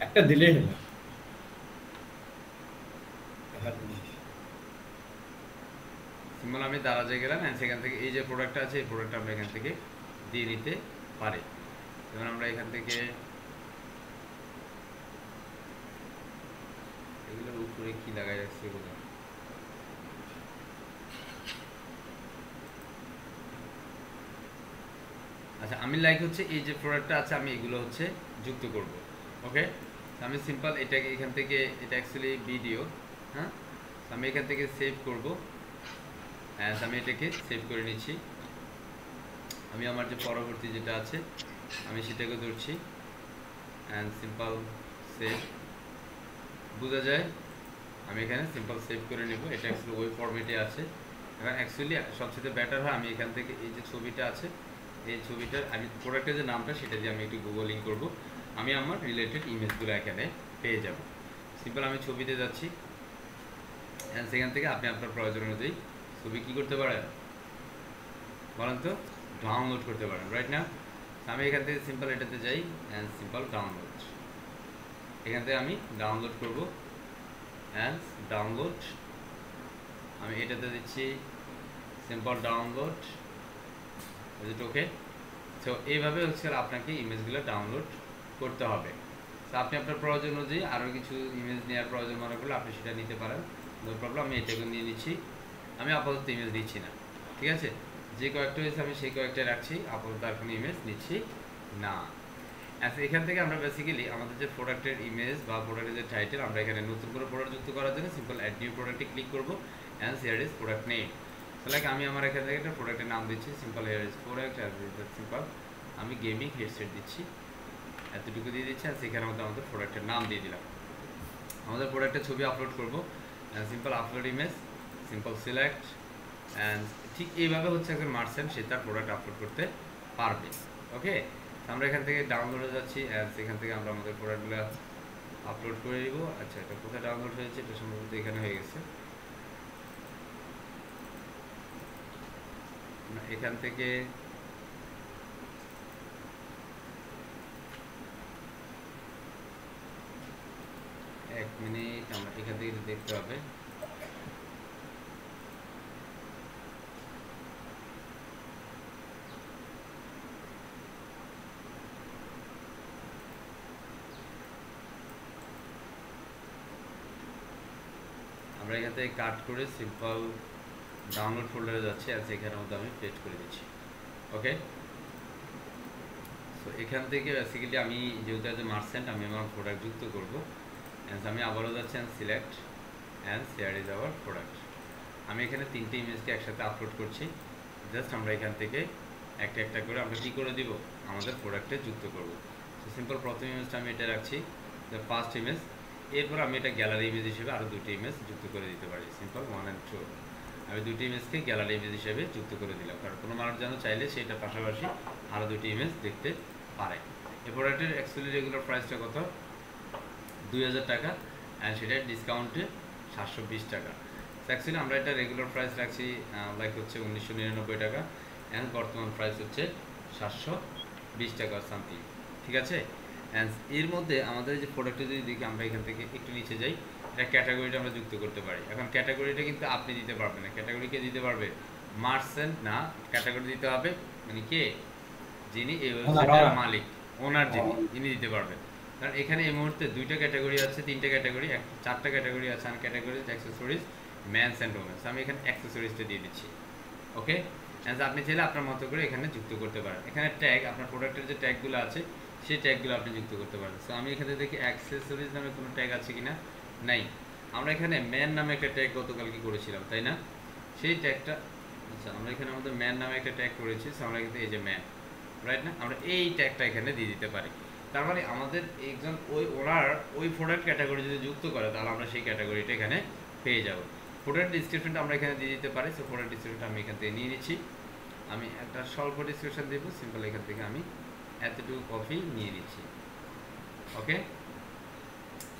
একটা দিলেই হলো। সিম্পল আমি দারাজে গেলাম, সেখান থেকে এই যে প্রোডাক্টটা আছে এই প্রোডাক্টটা আমরা এখান থেকে দিয়ে নিতে পারি। যেমন আমরা এখান থেকে এগুলোর উপরে কি লাগাই রাখছি এগুলো, আচ্ছা আমি লাইক হচ্ছে এই যে প্রোডাক্টটা আছে আমি এগুলো হচ্ছে যুক্ত করব। ওকে, আমি সিম্পল এটাকে এখান থেকে, এটা অ্যাকচুয়ালি ভিডিও, হ্যাঁ আমি এখান থেকে সেভ করব, আমি এটাকে সেভ করে নিচ্ছি। আমি আমার যে পরবর্তী যেটা আছে আমি সেটাকে ধরছি, অ্যান্ড সিম্পল সেভ। বোঝা যায়? আমি এখানে সিম্পল সেভ করে নেব। এটা অ্যাকচুয়ালি ওই ফরম্যাটে আছে। এখন অ্যাকচুয়ালি সবচেয়ে বেটার হয় আমি এখান থেকে এই যে ছবিটা আছে এই ছবিটার আমি প্রোডাক্টের যে নামটা সেটা দিয়ে আমি একটু গুগলিং করব, আমি আমার রিলেটেড ইমেজগুলো এখানে পেয়ে যাব। সিম্পল আমি ছবিতে যাচ্ছি, অ্যান্ড সেখান থেকে আপনি আপনার প্রয়োজন অনুযায়ী ছবি কী করতে পারেন বলেন তো, ডাউনলোড করতে পারেন, রাইট না? আমি এখান থেকে সিম্পল এটাতে যাই, অ্যান্ড সিম্পল ডাউনলোড, এখান থেকে আমি ডাউনলোড করব, অ্যান্ড ডাউনলোড আমি এটাতে দিচ্ছি simple download, is it okay? So এইভাবে হচ্ছে আপনাকে ইমেজগুলো ডাউনলোড করতে হবে। তো আপনি আপনার প্রয়োজন অনুযায়ী আরও কিছু ইমেজ নেওয়ার প্রয়োজন মনে করলে আপনি সেটা নিতে পারেন, নো প্রবলেম। আমি এটাকে নিয়ে নিচ্ছি, আমি আপাতত ইমেজ নিচ্ছি না, ঠিক আছে? যে কয়েকটা হয়েছে আমি সেই কয়েকটা রাখছি, আপাতত আর কোনো ইমেজ নিচ্ছি না। আচ্ছা, এখান থেকে আমরা বেসিক্যালি আমাদের যে প্রোডাক্টের ইমেজ বা প্রোডাক্টের যে টাইটেল, আমরা এখানে নতুন করে প্রোডাক্ট যুক্ত করার জন্য সিম্পল অ্যাড নিউ প্রোডাক্টে ক্লিক করবো and here is product name. Like আমি আমার এখান থেকে একটা প্রোডাক্টের নাম দিচ্ছি, simple here is product, simple আমি গেমিং হেডসেট দিচ্ছি, এতটুকু দিয়ে দিচ্ছি। আর সেখানে আমাদের প্রোডাক্টের নাম দিয়ে দিলাম। আমাদের প্রোডাক্টের ছবি আপলোড করবো, simple upload image, simple select, and ঠিক এইভাবে হচ্ছে একজন মার্চেন্ট সে তার প্রোডাক্ট আপলোড করতে পারবে। ওকে, আমরা এখান থেকে ডাউনলোডে যাচ্ছি, অ্যান্ড সেখান থেকে আমরা আমাদের প্রোডাক্টগুলো আপলোড করে দিব। আচ্ছা, এটা কোথায় ডাউনলোড হয়েছে? এটা সম্ভবত এখানে হয়ে গেছে। এখান থেকে এক মিনিট, আমরা এখান থেকে দেখতে হবে। আমরা এখান থেকে কাট করে সিম্পল ডাউনলোড ফোল্ডারে যাচ্ছি, আর সেখানের মধ্যে আমি পেস্ট করে দিচ্ছি। ওকে, সো এখান থেকে বেসিক্যালি আমি যেহেতু অ্যাজ এ মার্চেন্ট আমি আমার প্রোডাক্ট যুক্ত করবো, অ্যান্ড আমি আবারও যাচ্ছি and select and share is our product. আমি এখানে 3টে ইমেজকে একসাথে আপলোড করছি। জাস্ট আমরা এখান থেকে একটা একটা করে আমরা কী করে দিব, আমাদের প্রোডাক্টে যুক্ত করব। সো সিম্পল প্রথম ইমেজটা আমি এটা রাখছি, দ্য ফার্স্ট ইমেজ। এরপর আমি এটা গ্যালারি ইমেজ হিসেবে আরও 2টি ইমেজ যুক্ত করে দিতে পারি, সিম্পল 1 and 2। আমি 2টি ইমেজকে গ্যালারি ইমেজ হিসেবে যুক্ত করে দিলাম, কারণ কোনো মানুষ যেন চাইলে সেটার পাশাপাশি আরও 2টি ইমেজ দেখতে পারে। এই প্রোডাক্টের অ্যাকচুয়ালি রেগুলার প্রাইসটা কত? 2000 টাকা, অ্যান্ড সেটা ডিসকাউন্টে 720 টাকা। অ্যাকচুয়ালি আমরা এটা রেগুলার প্রাইস রাখছি লাইক হচ্ছে 1999 টাকা, অ্যান্ড বর্তমান প্রাইস হচ্ছে 720 টাকা সামথিং, ঠিক আছে? অ্যান্ড এর মধ্যে আমাদের যে প্রোডাক্টটা যদি দেখি, আমরা এখান থেকে একটু নিচে যাই, এটা ক্যাটাগরিটা আমরা যুক্ত করতে পারি। এখন ক্যাটাগরিটা কিন্তু আপনি দিতে পারবেন না, ক্যাটাগরি কে দিতে পারবে? মার্চেন্ট না, ক্যাটাগরি দিতে হবে মানে কে? যিনি এই ওয়েবসাইটের মালিক, ওনার, যিনি দিতে পারবেন। কারণ এখানে এই মুহূর্তে 2টা ক্যাটাগরি আছে, 3টে ক্যাটাগরি, 4টা ক্যাটাগরি আছে, আর category accessories men's and women's. আমি এখানে অ্যাক্সেসরিজটা দিয়ে দিচ্ছি। ওকে, অ্যান্ড আপনি চাইলে আপনার মতো করে এখানে যুক্ত করতে পারেন। এখানে ট্যাগ, আপনার প্রোডাক্টের যে ট্যাগগুলো আছে সেই ট্যাগগুলো আপনি যুক্ত করতে পারেন। সো আমি এখানে দেখি অ্যাক্সেসরিজ নামে কোনো ট্যাগ আছে কিনা, নাই। আমরা এখানে ম্যান নামে একটা ট্যাগ গতকালকে করেছিলাম, তাই না? সেই ট্যাগটা, আচ্ছা, আমরা এখানে আমাদের ম্যান নামে একটা ট্যাগ করেছি। সো আমরা কিন্তু এই যে ম্যান, রাইট না, আমরা এই ট্যাগটা এখানে দিয়ে দিতে পারি। তার মানে আমাদের একজন ওনার ওই প্রোডাক্ট ক্যাটাগরি যদি যুক্ত করে, তাহলে আমরা সেই ক্যাটাগরিটা এখানে পেয়ে যাব। প্রোডাক্ট ডিসক্রিপশনটা আমরা এখানে দিয়ে দিতে পারি। সো প্রোডাক্ট ডিসক্রিপশনটা আমি এখান থেকে নিয়ে নিচ্ছি। আমি একটা স্বল্প ডিসক্রিপশন দেব, সিম্পল এখান থেকে আমি এতটুকু কপি নিয়ে নিচ্ছি। ওকে,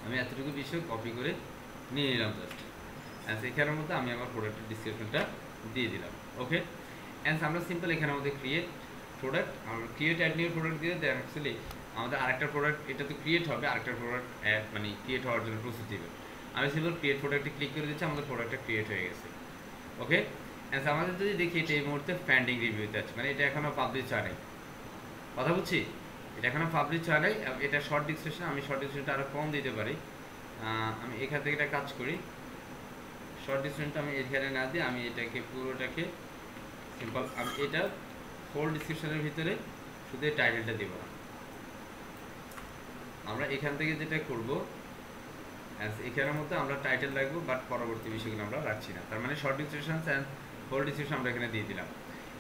আমি এতটুকু বিষয় কপি করে নিয়ে নিলাম জাস্ট, অ্যান্ড এখানের মধ্যে আমি আমার প্রোডাক্টের ডিসক্রিপশনটা দিয়ে দিলাম। ওকে, অ্যান্ড আমরা সিম্পল এখানে আমাদের ক্রিয়েট প্রোডাক্ট, আমরা ক্রিয়েট অ্যাড নিউ প্রোডাক্ট দিয়ে দেন। অ্যাকচুয়ালি আমাদের আরেকটা প্রোডাক্ট, এটা তো ক্রিয়েট হবে, আরেকটা প্রোডাক্ট অ্যাড মানে ক্রিয়েট হওয়ার জন্য প্রসেস দিবে। আমি সিম্পল ক্রিয়েট প্রোডাক্টে ক্লিক করে দিচ্ছি, আমাদের প্রোডাক্টটা ক্রিয়েট হয়ে গেছে। ওকে, অ্যান্ড আমাদের যদি দেখি এটা এই মুহূর্তে পেন্ডিং রিভিউতে আছে, মানে এটা এখনও পাবলিশ হয় নাই। কথা বুঝছি, এটা এখনও পাবলিশ হয় নাই। এটা শর্ট ডিসক্রিপশন, আমি শর্ট ডিসক্রিপশনটা আরও কম দিতে পারি। আমি এখান থেকে একটা কাজ করি, শর্ট ডিসক্রিপশনটা আমি এখানে না দিয়ে আমি এটাকে পুরোটাকে সিম্পল, আমি এটা ফুল ডিসক্রিপশনের ভিতরে শুধু এই টাইটেলটা দেব না। আমরা এখান থেকে যেটা করব, এখানের মধ্যে আমরা টাইটেল রাখবো, বাট পরবর্তী বিষয়গুলো আমরা রাখছি না। তার মানে short description and full description আমরা এখানে দিয়ে দিলাম।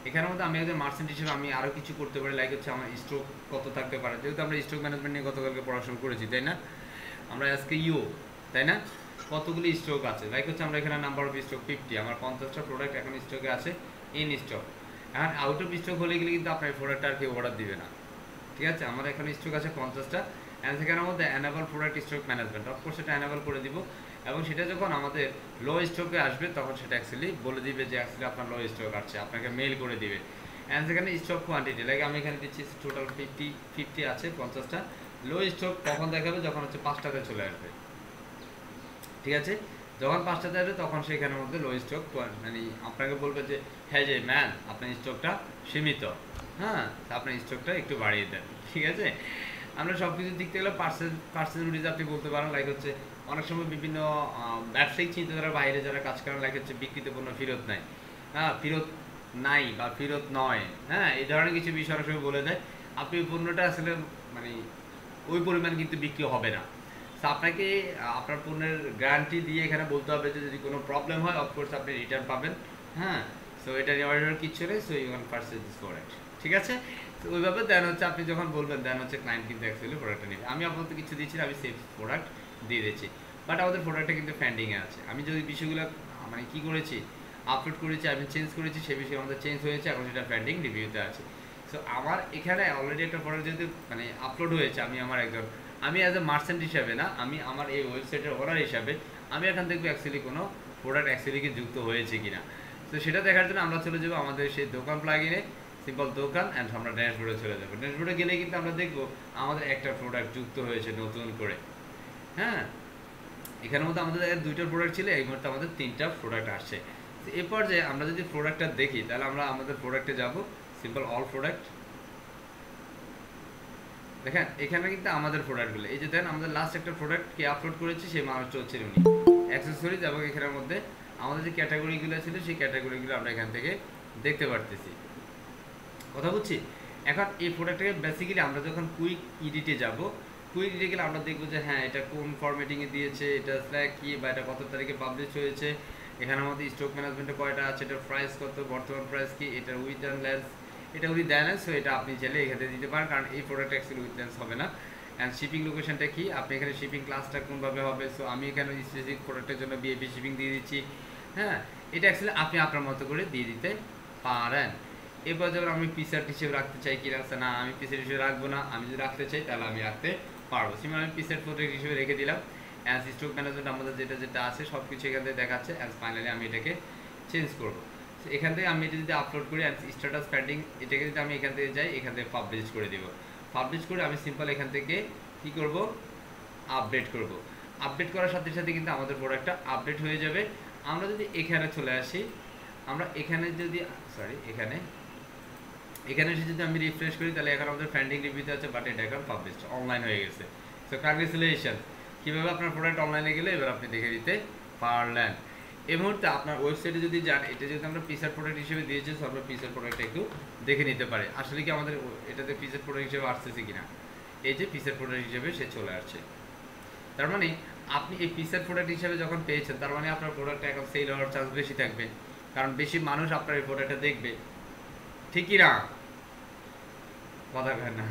এখানের মধ্যে আমি একজন মার্চেন্ট হিসেবে আমি আরও কিছু করতে পারি, লাইক হচ্ছে আমার স্টক কত থাকতে পারে, যেহেতু আমরা স্টক ম্যানেজমেন্ট নিয়ে গতকালকে পড়াশোনা করেছি, তাই না? আমরা আজকে তাই না, কতগুলি স্টক আছে, লাইক হচ্ছে আমরা এখানে নাম্বার অফ স্টক 50, আমার 50টা প্রোডাক্ট এখন স্টকে আছে, ইন স্টক। এখন আউট অফ স্টক হলে গেলে কিন্তু আপনার প্রোডাক্টটা আর কেউ অর্ডার দিবে না, ঠিক আছে? আমার এখন স্টক আছে 50টা, অ্যান্ড সেখানের মধ্যে enable product stock management, of course সেটা অ্যানাবল করে দিব। এবং সেটা যখন আমাদের লো স্টকে আসবে, তখন সেটা অ্যাকচুয়ালি বলে দিবে যে অ্যাকচুয়ালি আপনার লো স্টক আসছে, আপনাকে মেল করে দিবে। অ্যান্ড সেখানে স্টক কোয়ান্টিটি, লাইক আমি এখানে দিচ্ছি টোটাল 50 আছে 50টা। লো স্টক কখন দেখাবে, যখন হচ্ছে 5টাতে চলে আসবে, ঠিক আছে? যখন 5টাতে আসবে তখন সেখানের মধ্যে লো স্টক, মানে আপনাকে বলবে যে হ্যাঁ যে ম্যান আপনার স্টকটা সীমিত, হ্যাঁ আপনার স্টকটা একটু বাড়িয়ে দেন, ঠিক আছে। আমরা সব কিছু দিক থেকে গেলে পার্সেন্টেজ আপনি বলতে পারেন, লাইক হচ্ছে অনেক সময় বিভিন্ন ব্যবসায়িক চিন্তাধারার বাইরে যারা কাজ করেন, লাইক হচ্ছে বিক্রিত পণ্য ফেরত নাই, হ্যাঁ ফেরত নাই বা ফেরত নয়, হ্যাঁ এই ধরনের কিছু বিষয় অনেক সময় বলে দেয়। আপনি ওই পণ্যটা আসলে মানে ওই পরিমাণ কিন্তু বিক্রি হবে না। তো আপনাকে আপনার পণ্যের গ্যারান্টি দিয়ে এখানে বলতে হবে যে যদি কোনো প্রবলেম হয় অফকোর্স আপনি রিটার্ন পাবেন, হ্যাঁ। সো এটা নেওয়ার কিছু নেই, so you can purchase this product, ঠিক আছে। তো ওইভাবে দেন হচ্ছে আপনি যখন বলবেন দেন হচ্ছে ক্লায়েন্ট কিন্তু অ্যাকচুয়ালি প্রোডাক্টটা নেবে। আমি আপাতত কিছু দিচ্ছি না, আমি সেফ প্রোডাক্ট দিয়ে দিচ্ছি, বাট আমাদের প্রোডাক্টটা কিন্তু পেন্ডিংয়ে আছে। আমি যদি বিষয়গুলো মানে কী করেছি, আপলোড করেছি, আমি চেঞ্জ করেছি, সেই বিষয়ে আমাদের চেঞ্জ হয়েছে, এখন সেটা পেন্ডিং রিভিউতে আছে। সো আমার এখানে অলরেডি একটা প্রোডাক্ট যেহেতু মানে আপলোড হয়েছে, আমি অ্যাজ এ মার্চেন্ট হিসাবে না, আমি আমার এই ওয়েবসাইটের ওনার হিসাবে আমি এখন দেখবো অ্যাকচুয়ালি কোনো প্রোডাক্ট অ্যাকচুয়ালি কি যুক্ত হয়েছে কিনা। তো সেটা দেখার জন্য আমরা চলে যাবো আমাদের সেই দোকান প্লাগইনে, সিম্পল দোকান, অ্যান্ড আমরা ড্যাশবোর্ডে চলে যাবো। ড্যাশবোর্ডে গেলে কিন্তু আমরা দেখবো আমাদের একটা প্রোডাক্ট যুক্ত হয়েছে নতুন করে, হ্যাঁ। এখানের মধ্যে আমাদের 2টা প্রোডাক্ট ছিল, এই মুহূর্তে আমাদের 3টা প্রোডাক্ট আসছে। তো এই পর্যায়ে আমরা যদি প্রোডাক্টটা দেখি তাহলে আমরা আমাদের প্রোডাক্টে যাব, সিম্পল অল প্রোডাক্ট। দেখেন এখানে কিন্তু আমাদের প্রোডাক্টগুলো, এই যে দেন আমাদের লাস্ট একটা প্রোডাক্ট কে আপলোড করেছি সেই মানুষটা হচ্ছে উনি, অ্যাক্সেসরিজ, এবং এখানের মধ্যে আমাদের যে ক্যাটাগরিগুলো ছিল সেই ক্যাটাগরিগুলো আমরা এখান থেকে দেখতে পারতেছি, কথা বুঝছি। এখন এই প্রোডাক্টটাকে বেসিক্যালি আমরা যখন কুইক এডিটে যাব, কুইক এডিটে গেলে আমরা দেখবো যে হ্যাঁ এটা কোন ফরম্যাটিংয়ে দিয়েছে, এটা স্ল্যাক কি, বা এটা কত তারিখে পাবলিশ হয়েছে, এখানের মধ্যে স্টক ম্যানেজমেন্টে কয়টা আছে, এটার প্রাইস কত, বর্তমান প্রাইস কি, এটার উইথ অ্যান্ড লেন্স, এটা উনি দেয় না। সো এটা আপনি চাইলে এখানে দিতে পারেন, কারণ এই প্রোডাক্ট অ্যাকচুয়ালি উইথ লেন্স হবে না। অ্যান্ড শিপিং লোকেশনটা কি, আপনি এখানে শিপিং ক্লাসটা কোনভাবে হবে, সো আমি এখানে স্পেসিফিক প্রোডাক্টের জন্য বিএপি শিপিং দিয়ে দিচ্ছি, হ্যাঁ। এটা অ্যাকচুয়ালি আপনি আপনার মতো করে দিয়ে দিতে পারেন। এরপর যখন আমি পিসার হিসেবে রাখতে চাই কি রাখছে না, আমি পিসার হিসেবে রাখবো না, আমি যদি রাখতে চাই তাহলে আমি রাখতে পারবো। সিম্পল আমি পিসার প্রোডাক্ট হিসেবে রেখে দিলাম। অ্যান্ড স্টক ম্যানেজমেন্ট আমাদের যেটা আছে সব কিছু এখান থেকে দেখাচ্ছে। অ্যান্ড ফাইনালি আমি এটাকে চেঞ্জ করবো। এখান থেকে আমি এটা যদি আপলোড করি, স্ট্যাটাস পেন্ডিং, এটাকে যদি আমি এখান থেকে যাই, এখান থেকে পাবলিশ করে দিব। পাবলিশ করে আমি সিম্পল এখান থেকে কি করব, আপডেট করব। আপডেট করার সাথে সাথে কিন্তু আমাদের প্রোডাক্টটা আপডেট হয়ে যাবে। আমরা যদি এখানে চলে আসি, আমরা এখানে যদি এখানে এসে যদি আমি রিফ্রেশ করি, তাহলে এখন আমাদের পেন্ডিং রিভিউতে আছে, বাট এটা এখন পাবলিশড অনলাইন হয়ে গেছে। সো কংগ্রেচুলেশন, কীভাবে আপনার প্রোডাক্ট অনলাইনে গেলে এবার আপনি দেখে দিতে পারলেন। এই মুহূর্তে আপনার ওয়েবসাইটে যদি যান, এটা যদি আমরা পিসার প্রোডাক্ট হিসেবে দিয়েছি, সো আমরা পিসার প্রোডাক্টটা একটু দেখে নিতে পারি আসলে কি আমাদের এটাতে পিসার প্রোডাক্ট হিসেবে আসতেছে কিনা। এই যে পিসার প্রোডাক্ট হিসেবে সে চলে আসছে, তার মানে আপনি এই পিসার প্রোডাক্ট হিসেবে যখন পেয়েছেন, তার মানে আপনার প্রোডাক্টটা এখন সেল হওয়ার চান্স বেশি থাকবে, কারণ বেশি মানুষ আপনার এই প্রোডাক্টটা দেখবে, ঠিক কি না? কথা কয় না?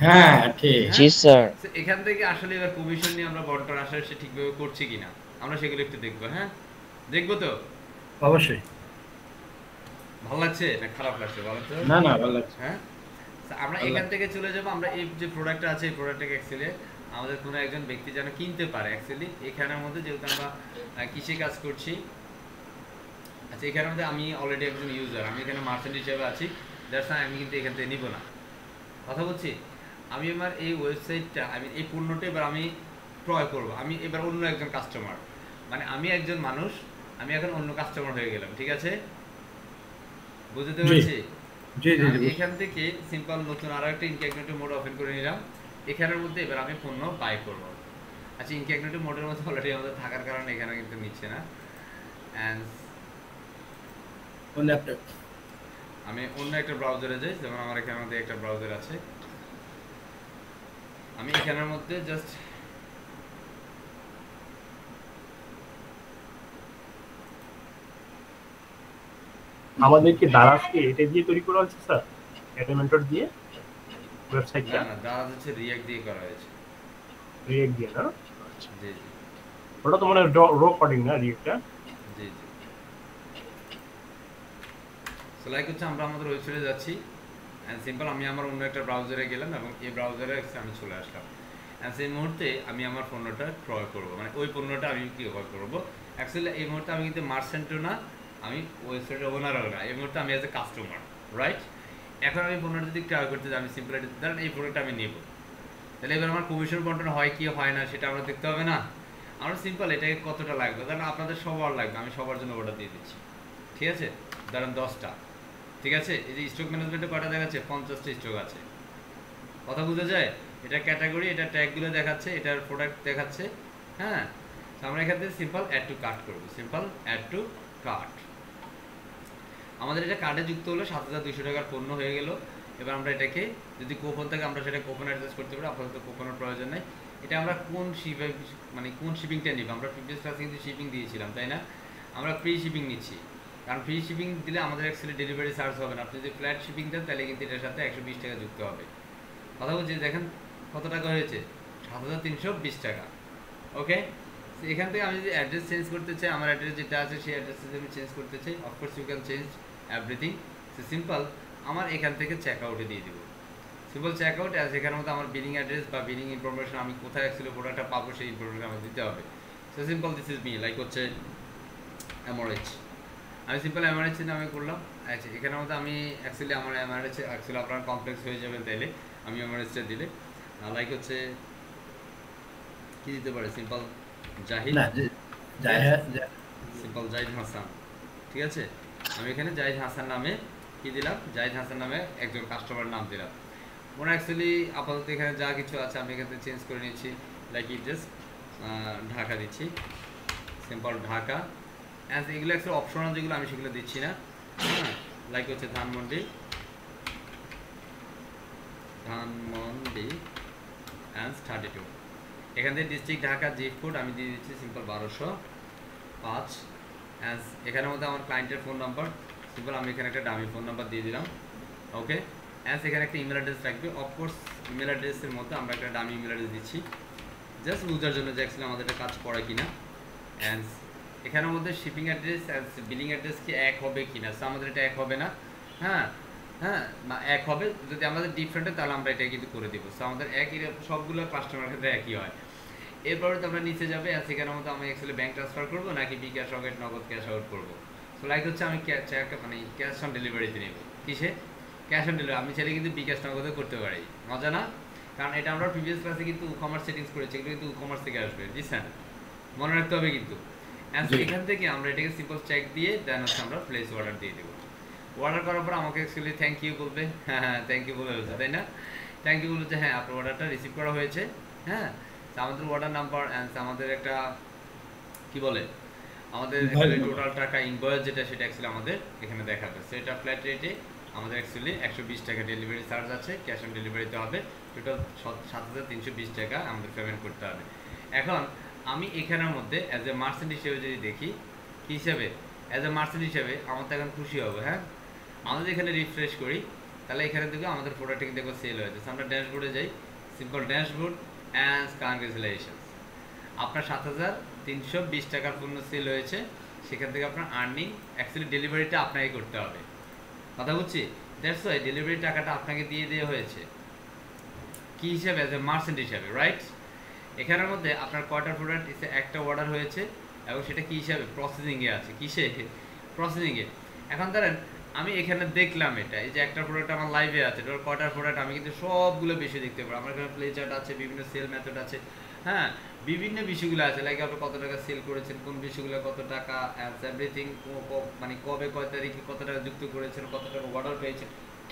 হ্যাঁ ঠিক। জি স্যার। এখান থেকে আসলে এবার কমিশন নিয়ে আমরা বন্টন আসলে সে ঠিকভাবে করছি কিনা আমরা সেগুলো একটু দেখবো। হ্যাঁ দেখবো তো অবশ্যই। ভালো লাগছে না খারাপ লাগছে বলেন তো? না না ভালো লাগছে। হ্যাঁ আমরা এখান থেকে চলে যাবো, আমরা এই যে প্রোডাক্টটা আছে এই প্রোডাক্টটাকে অ্যাকচুয়ালি আমাদের কোনো একজন ব্যক্তি যেন কিনতে পারে। অ্যাকচুয়ালি এখানের মধ্যে যেহেতু আমরা কৃষি কাজ করছি, আচ্ছা এখানের মধ্যে আমি অলরেডি একজন ইউজার, আমি এখানে মার্চেন্ট হিসেবে আছি, দ্যাটস আমি কিন্তু এখান থেকে নিব না, কথা বলছি। আমি আমার এই ওয়েবসাইটটা আমি এই পণ্যটা এবার আমি ক্রয় করব, আমি এবার অন্য একজন কাস্টমার, মানে আমি একজন মানুষ, আমি এখন অন্য কাস্টমার হয়ে গেলাম, ঠিক আছে? বুঝতে পারছি? এখান থেকে সিম্পল নতুন আরো একটা ইনকগনিটো মোড ওপেন করে নিলাম, এখানের মধ্যে এবার আমি পণ্য বাই করব। আচ্ছা ইনকগনিটো মোডের মধ্যে অলরেডি আমাদের থাকার কারণে এখানে কিন্তু নিচ্ছে না। এন্ড আমি অন্য একটা ব্রাউজারে যাই, যেমন আমার এখানের মধ্যে একটা ব্রাউজার আছে, আমি এখানের মধ্যে জাস্ট আমাদের কি দারাজ কি এটা দিয়ে তৈরি করা হচ্ছে স্যার, এলিমেন্টর দিয়ে ওয়েবসাইটটা? না দারাজ হচ্ছে রিঅ্যাক্ট দিয়ে করা হয়েছে। রিঅ্যাক্ট দিয়ে না? জি জি ওটা তো মানে র কোডিং না রিঅ্যাক্টটা? জি জি। সো লাইক হচ্ছে আমরা আমাদের ওয়েবসাইটে যাচ্ছি, এন্ড সিম্পল আমি আমার অন্য একটা ব্রাউজারে গেলাম এবং এই ব্রাউজারে আমি চলে আসলাম। এন্ড সেই মুহূর্তে আমি আমার পণ্যটা ক্রয় করব, মানে ওই পণ্যটা আমি কি ক্রয় করব। অ্যাকচুয়ালি এই মুহূর্তে আমি কিন্তু মার্চেন্টও না, আমি ওয়েবসাইটের ওনারও না, এই মুহূর্তে আমি অ্যাজ এ কাস্টমার, রাইট? এখন আমি পণ্যটা যদি ক্রয় করতে যাই, আমি সিম্পল ধরেন এই প্রোডাক্টটা আমি নেব, তাহলে এবার আমার কমিশন বন্টন হয় কি হয় না সেটা আমরা দেখতে হবে না। আমরা সিম্পল এটাকে কতটা লাগবে, ধরেন আপনাদের সবার লাগবে, আমি সবার জন্য অর্ডার দিয়ে দিচ্ছি, ঠিক আছে? ধরেন 10টা, ঠিক আছে? এই যে স্টক ম্যানেজমেন্টে কয়টা দেখাচ্ছে, 50টা স্টক আছে। কথা বুঝা যায়? এটা ক্যাটাগরি, এটা ট্যাগগুলো দেখাচ্ছে, এটার প্রোডাক্ট দেখাচ্ছে, হ্যাঁ? তো আমরা এখান থেকে সিম্পল অ্যাড টু কার্ট করবো, সিম্পল অ্যাড টু কার্ট। আমাদের এটা কার্ডে যুক্ত হলো 7,200 টাকার পণ্য হয়ে গেল। এবার আমরা এটাকে যদি কুপন থাকে আমরা সেটা কুপন অ্যাডজাস্ট করতে পারি, আপাতত কুপনের প্রয়োজন নেই। এটা আমরা কোন কোন শিপিংটা নিব, আমরা প্রিভিয়াস ক্লাসে কিন্তু শিপিং দিয়েছিলাম, তাই না? আমরা ফ্রি শিপিং নিচ্ছি, কারণ ফ্রি শিপিং দিলে আমাদের অ্যাকচুয়ালি ডেলিভারি চার্জ হবে না। আপনি যদি ফ্ল্যাট শিপিং দেন তাহলে কিন্তু এটার সাথে 120 টাকা যুক্ত হবে। কথা বলছি, দেখেন কত টাকা হয়েছে, 7,320 টাকা। ওকে, এখান থেকে আমি যদি অ্যাড্রেস চেঞ্জ করতে চাই, আমার অ্যাড্রেস যেটা আছে সেই অ্যাড্রেসে আমি চেঞ্জ করতে চাই, of course you can change everything. So simple আমার এখান থেকে চেক আউটে দিয়ে দিব, সিম্পল চেক আউট। অ্যাজ এখানের মধ্যে আমার বিলিং অ্যাড্রেস বা বিলিং ইনফরমেশন, আমি কোথায় অ্যাকচুয়ালি প্রোডাক্টটা পাবো সেই ইনফরমেশন আমাকে দিতে হবে। So simple this is me, like হচ্ছে এমআরএইচ, আমি সিম্পল এমআরএইচ নামে করলাম। আচ্ছা, এখানের মধ্যে আমি অ্যাকচুয়ালি আমার এমআরএইচ অ্যাকচুয়ালি আপনার কমপ্লেক্স হয়ে যাবেন তাইলে, আমি এমআরএইচটা দিলে লাইক হচ্ছে কি দিতে পারে, সিম্পল জাহিদ, সিম্পল জাহিদ হাসান, ঠিক আছে? আমি এখানে জাহিদ হাসান নামে কি দিলাম, জাহিদ হাসান নামে একজন কাস্টমার নাম দিলাম। ওনার অ্যাকচুয়ালি আপাতত এখানে যা কিছু আছে আমি এখানে চেঞ্জ করে নিচ্ছি, লাইক ইট জাস্ট ঢাকা দিচ্ছি, সিম্পল ঢাকা। অ্যান্ড এগুলো অ্যাকচুয়ালি অপশনাল যেগুলো আমি সেগুলো দিচ্ছি না, হ্যাঁ? লাইক হচ্ছে ধানমন্ডি অ্যান্ড 32, এখান থেকে ডিস্ট্রিক্ট ঢাকা, জিপ কোড আমি দিয়ে দিচ্ছি সিম্পল 1205। অ্যান্ড এখানের মধ্যে আমার ক্লায়েন্টের ফোন নাম্বার, সিম্পল আমি এখানে একটা ডামি ফোন নাম্বার দিয়ে দিলাম। ওকে, অ্যান্ড এখানে একটা ইমেল অ্যাড্রেস থাকবে, অফকোর্স ইমেল অ্যাড্রেসের মধ্যে আমরা একটা ডামি ইমেল অ্যাড্রেস দিচ্ছি জাস্ট বুঝার জন্য যে অ্যাকচুয়ালি আমাদের এটা কাজ করে কিনা। অ্যান্ড এখানের মধ্যে shipping address and billing address কি এক হবে কিনা, সো আমাদের এটা এক হবে না, হ্যাঁ হ্যাঁ, এক হবে। যদি আমাদের ডিফারেন্ট হয় তাহলে আমরা এটা কিন্তু করে দিব। সো আমাদের একই, সবগুলো কাস্টমার ক্ষেত্রে একই হয়। এরপরে তো আমরা নিচে যাবে, আর সেখানের মধ্যে আমি অ্যাকচুয়ালি ব্যাংক ট্রান্সফার করবো নাকি বিকাশ, রকেট, নগদ, ক্যাশ আউট করবো। সো লাইক হচ্ছে আমি ক্যাশ অন ডেলিভারিতে নেব, কিসে, ক্যাশ অন ডেলিভারি। আমি চাইলে কিন্তু বিকাশ, নগদে করতে পারি, মজা না? কারণ এটা আমরা প্রিভিয়াস ক্লাসে কিন্তু কমার্স সেটিংস করেছি, এগুলো কিন্তু কমার্স থেকে আসবে, বুঝছেন? মনে রাখতে হবে কিন্তু। এখান থেকে আমরা এটাকে সিম্পল চেক দিয়ে দেন হচ্ছে আমরা প্লেস অর্ডার দিয়ে দেবো। অর্ডার করার পর আমাকে অ্যাকচুয়ালি থ্যাংক ইউ বলবে, হ্যাঁ হ্যাঁ থ্যাংক ইউ বলে হয়েছে, তাই না? থ্যাংক ইউ বলছে, হ্যাঁ আপনার অর্ডারটা রিসিভ করা হয়েছে, হ্যাঁ। আমাদের অর্ডার নাম্বার অ্যান্ড আমাদের একটা কি বলে, আমাদের টোটাল টাকা ইনভয়েস যেটা, সেটা অ্যাকচুয়ালি আমাদের এখানে দেখাবে। সেটা ফ্ল্যাট রেটে আমাদের অ্যাকচুয়ালি 120 টাকা ডেলিভারি চার্জ আছে, ক্যাশ অন ডেলিভারিতে হবে, টোটাল 7,320 টাকা আমাদের পেমেন্ট করতে হবে। এখন আমি এখানের মধ্যে অ্যাজ এ মার্চেন্ট হিসেবে যদি দেখি, কী হিসাবে, অ্যাজ এ মার্চেন্ট হিসেবে আমার তো এখন খুশি হবে, হ্যাঁ। আমাদের এখানে রিফ্রেশ করি, তাহলে এখানে দেখো আমাদের প্রোডাক্টটি দেখো সেল হয়েছে। আমরা ড্যাশবোর্ডে যাই, সিম্পল ড্যাশবোর্ড অ্যান্ড কংগ্রেচুলেশনস, আপনার 7,320 টাকার পণ্য সেল হয়েছে। সেখান থেকে আপনার আর্নিং অ্যাকচুয়ালি ডেলিভারিটা আপনাকে করতে হবে, কথা বলছি। দ্যাটস ওয়াই ডেলিভারি টাকাটা আপনাকে দিয়ে দেওয়া হয়েছে কী হিসাবে, অ্যাজ এ মার্চেন্ট হিসাবে, রাইট? এখানের মধ্যে আপনার কয়টা প্রোডাক্ট একটা অর্ডার হয়েছে এবং সেটা কী হিসাবে প্রসেসিংয়ে আছে, কিসে, প্রসেসিংয়ে। এখন ধরেন আমি এখানে দেখলাম এটা, এই যে একটা প্রোডাক্ট আমার লাইভে আছে, এটার কয়টার প্রোডাক্ট আমি কিন্তু সবগুলো বেশি দেখতে পারবো। আমার এখানে প্লে চার্ট আছে, বিভিন্ন সেল মেথড আছে, হ্যাঁ, বিভিন্ন বিষয়গুলো আছে, লাইক আপনি কত টাকা সেল করেছেন, কোন বিষয়গুলো কত টাকা, এভরিথিং, মানে কবে কয় তারিখে কত টাকা যুক্ত করেছেন, কত টাকা অর্ডার পেয়েছেন,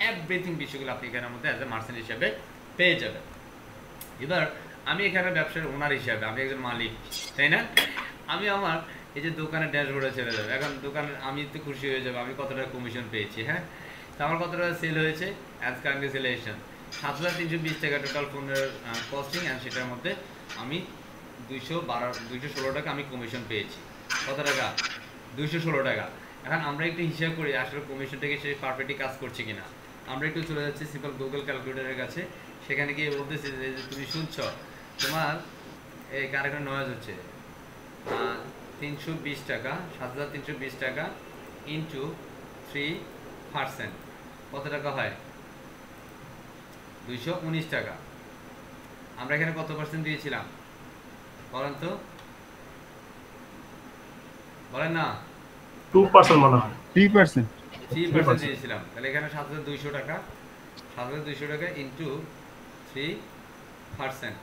এভরিথিং বিষয়গুলো আপনি এখানের মধ্যে অ্যাজ এ মার্চেন্ট হিসাবে পেয়ে যাবেন। এবার আমি এখানে ব্যবসার ওনার হিসাবে, আমি একজন মালিক, তাই না? আমি আমার এই যে দোকানের ড্যাশবোর্ডে ছেড়ে যাবে, এখন দোকানে আমি তো খুশি হয়ে যাবো আমি কত টাকা কমিশন পেয়েছি, হ্যাঁ। তো আমার কত টাকা সেল হয়েছে, অ্যাজ কংগ্রেচুলেশন 7,320 টাকা টোটাল ফোনের কস্টিং, অ্যান্ড সেটার মধ্যে আমি 216 টাকা আমি কমিশন পেয়েছি। কত টাকা, 216 টাকা। এখন আমরা একটু হিসাব করি আসলে কমিশন থেকে সে পারফেক্টলি কাজ করছে কিনা। আমরা একটু চলে যাচ্ছি সিম্পল গুগল ক্যালকুলেটরের কাছে, সেখানে গিয়ে বলতেছি যে তুমি শুনছ তোমার এই কারেক্ট নয়েজ হচ্ছে 320 টাকা, 7,320 টাকা ইন্টু 3%, কত টাকা হয়, 219 টাকা। আমরা এখানে কত পার্সেন্ট দিয়েছিলাম বলেন তো, বলেন না, 2% মনে হয়, 3%। 3% দিয়েছিলাম। তাহলে এখানে 7,200 টাকা, 7,200 টাকা ইন্টু 3%,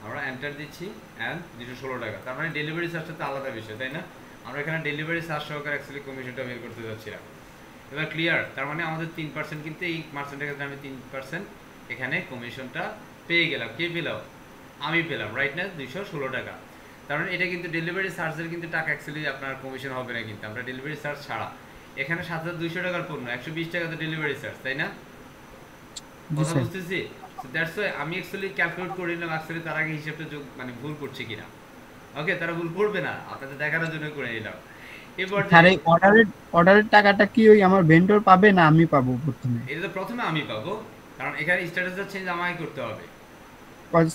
আমরা এন্টার দিচ্ছি অ্যান্ড 216 টাকা, তার মানে ডেলিভারি চার্জটা তো আলাদা বিষয়, তাই না? আমরা এখানে ডেলিভারি চার্জ সহকারে অ্যাকচুয়ালি কমিশনটা বের করতে যাচ্ছিলাম। এবার ক্লিয়ার, তার মানে আমাদের 3% কিন্তু এই মার্চেন্টের ক্ষেত্রে আমি 3% এখানে কমিশনটা পেয়ে গেলাম। কে পেলাম? আমি পেলাম, রাইট না? 216 টাকা। তার মানে এটা কিন্তু ডেলিভারি চার্জের কিন্তু টাকা অ্যাকচুয়ালি আপনার কমিশন হবে না, কিন্তু আমরা ডেলিভারি চার্জ ছাড়া এখানে 7200 টাকার পণ্য 120 টাকা তো ডেলিভারি চার্জ, তাই না? কথা বুঝতেছি? দ্যাটস ওয়াই আমি অ্যাকচুয়ালি ক্যালকুলেট করে নিলাম অ্যাকচুয়ালি তার আগে হিসাবটা মানে ভুল করছে কিনা। ওকে, তারা ভুল করবে না, আপনাদের দেখানোর জন্য করে নিলাম। এবার স্যার এই অর্ডারের টাকাটা কি ওই আমার ভেন্ডর পাবে না আমি পাবো প্রথমে? এটা তো প্রথমে আমি পাবো, কারণ এখানে স্ট্যাটাসটা চেঞ্জ আমাকে করতে হবে।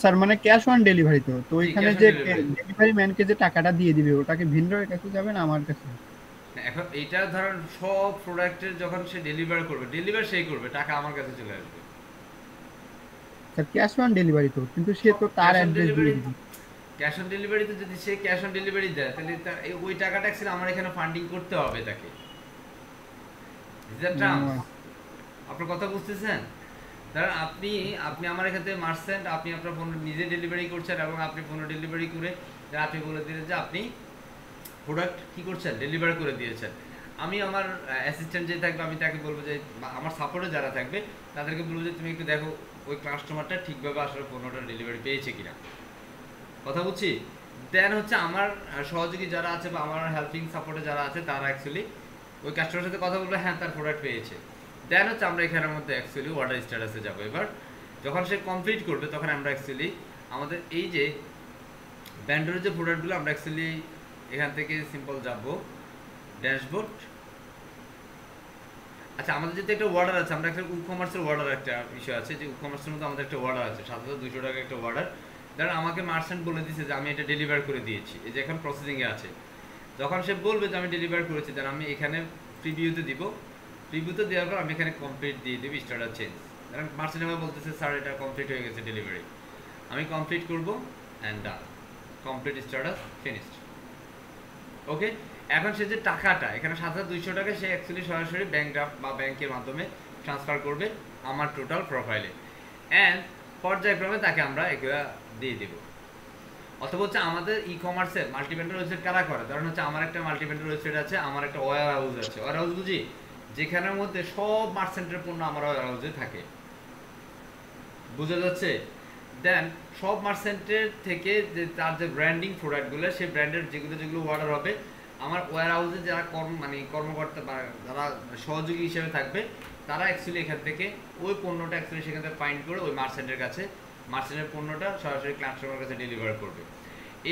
স্যার মানে ক্যাশ অন ডেলিভারি তো তো জি, ওইখানে cash on যে delivery। ডেলিভারি ম্যানকে যে টাকাটা দিয়ে দিবে ওটাকে ভেন্ডরের কাছে যাবে না আমার কাছে? না, এখন এইটা ধরেন সব প্রোডাক্টের যখন সে ডেলিভার করবে, ডেলিভার সেই করবে, টাকা আমার কাছে চলে আসবে। স্যার ক্যাশ অন ডেলিভারি তো, কিন্তু সে তো তার Cash on অ্যাড্রেস দিয়ে delivery- দিবে। ক্যাশ অন ডেলিভারিতে যদি সে ক্যাশ অন ডেলিভারি দেয়, তাহলে ওই টাকাটা অ্যাকচুয়ালি আমার এখানে ফান্ডিং করতে হবে তাকে। Is that terms? আপনার কথা বুঝতেছেন? ধরেন আপনি আপনি আমার এখান থেকে মার্চেন্ট, আপনি আপনার পণ্য নিজে ডেলিভারি করছেন এবং আপনি পণ্য ডেলিভারি করে আপনি বলে দিলেন যে আপনি প্রোডাক্ট কি করছেন, ডেলিভার করে দিয়েছেন। আমি আমার অ্যাসিস্ট্যান্ট যে থাকবে আমি তাকে বলবো যে, আমার সাপোর্টে যারা থাকবে তাদেরকে বলবো যে তুমি একটু দেখো ওই কাস্টমারটা ঠিকভাবে আসলে পণ্যটা ডেলিভারি পেয়েছে কিনা। কথা বুঝছি? দেন হচ্ছে আমার সহযোগী যারা আছে বা আমার হেল্পিং সাপোর্টে যারা আছে তারা অ্যাকচুয়ালি ওই কাস্টমারের সাথে কথা বলবে, হ্যাঁ তার প্রোডাক্ট পেয়েছে। দেন হচ্ছে আমরা এখানের মধ্যে অ্যাকচুয়ালি অর্ডার স্ট্যাটাসে যাবো। এবার যখন সে কমপ্লিট করবে তখন আমরা অ্যাকচুয়ালি আমাদের এই যে ব্যান্ডের যে প্রোডাক্টগুলো আমরা অ্যাকচুয়ালি এখান থেকে সিম্পল যাবো ড্যাশবোর্ড। আচ্ছা, আমাদের যেহেতু একটা অর্ডার আছে, আমরা একটা ই-কমার্সের অর্ডার একটা বিষয় আছে, যে ই-কমার্সের মধ্যে আমাদের একটা অর্ডার আছে 7200 টাকা একটা অর্ডার। ধরেন আমাকে মার্চেন্ট বলে দিয়েছে যে আমি এটা ডেলিভার করে দিয়েছি, এই যে এখন প্রসেসিংয়ে আছে। যখন সে বলবে যে আমি ডেলিভার করেছি, দেন আমি এখানে প্রিভিউতে দিব। প্রিভিউতে দেওয়ার পর আমি এখানে কমপ্লিট দিয়ে দেবো স্টার্টার চেঞ্জ। কারণ মার্চেন্ট আমাকে বলতেছে স্যার এটা কমপ্লিট হয়ে গেছে ডেলিভারি। আমি কমপ্লিট করব and done, complete status finished. Okay, এখন সে যে টাকাটা এখানে 7200 টাকা সে অ্যাকচুয়ালি সরাসরি ব্যাংক ড্রাফট বা ব্যাংকের মাধ্যমে ট্রান্সফার করবে আমার টোটাল প্রোফাইলে, অ্যান্ড পর্যায়ক্রমে তাকে আমরা এগুলো দিয়ে দেবো। অথবা হচ্ছে আমাদের ই কমার্সের মাল্টিভেন্ডার ওয়েবসাইট কারা করে, ধরেন হচ্ছে আমার একটা মাল্টিভেন্ডার ওয়েবসাইট আছে, আমার একটা ওয়্যার হাউস আছে, ওয়্যার হাউস বুঝি, যেখানের মধ্যে সব মার্চেন্টের পণ্য আমার ওয়্যার হাউসে থাকে। বুঝা যাচ্ছে? দেন সব মার্চেন্টের থেকে যে তার যে ব্র্যান্ডিং প্রোডাক্টগুলো, সেই ব্র্যান্ডের যেগুলো অর্ডার হবে, আমার ওয়্যার হাউসে যারা কর্মকর্তা বা যারা সহযোগী হিসেবে থাকবে, তারা অ্যাকচুয়ালি এখান থেকে ওই পণ্যটা অ্যাকচুয়ালি সেখান থেকে ফাইন্ড করে ওই মার্চেন্টের কাছে, মার্চেন্টের পণ্যটা সরাসরি কাস্টমারের কাছে ডেলিভার করবে।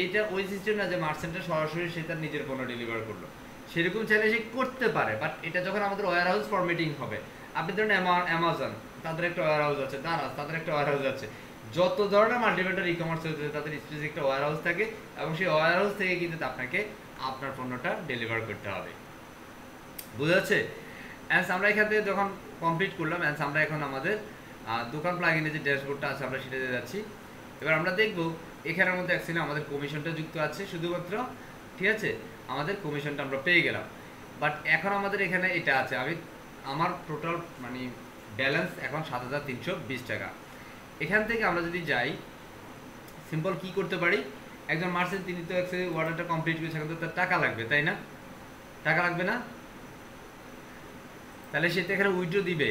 এইটা ওই সিস্টেম না যে মার্চেন্টটা সরাসরি সে তার নিজের পণ্য ডেলিভার করলো, সেরকম চাইলে সে করতে পারে। বাট এটা যখন আমাদের ওয়্যার হাউস ফরম্যাটিং হবে, আপনি ধরেন অ্যামাজন তাদের একটা ওয়্যার হাউস আছে, দারাজ তাদের একটা ওয়্যার হাউস আছে, যত ধরনের মাল্টিভেন্ডার ই কমার্স হয়েছে তাদের স্পেসিফিক একটা ওয়্যার হাউস থাকে, এবং সেই ওয়্যার হাউস থেকে কিন্তু আপনাকে আপনার পণ্যটা ডেলিভার করতে হবে। বুঝা যাচ্ছে? অ্যান্ড আমরা এখান থেকে যখন কমপ্লিট করলাম, অ্যান্ড আমরা এখন আমাদের দোকান প্লাগইনে যে ড্যাশবোর্ডটা আছে আমরা সেটাতে যাচ্ছি। এবার আমরা দেখবো এখানের মধ্যে অ্যাকচুয়ালি আমাদের কমিশনটা যুক্ত আছে শুধুমাত্র, ঠিক আছে? আমাদের কমিশনটা আমরা পেয়ে গেলাম। বাট এখন আমাদের এখানে এটা আছে, আমার টোটাল মানে ব্যালেন্স এখন 7320 টাকা। এখান থেকে আমরা যদি যাই সিম্পল কি করতে পারি, একজন মার্চেন্ট তিনি তো অ্যাকচুয়ালি অর্ডারটা কমপ্লিট করেছে, এখন তো তার টাকা লাগবে, তাই না? টাকা লাগবে না? তাহলে সে তো এখানে উইথড্র দিবে,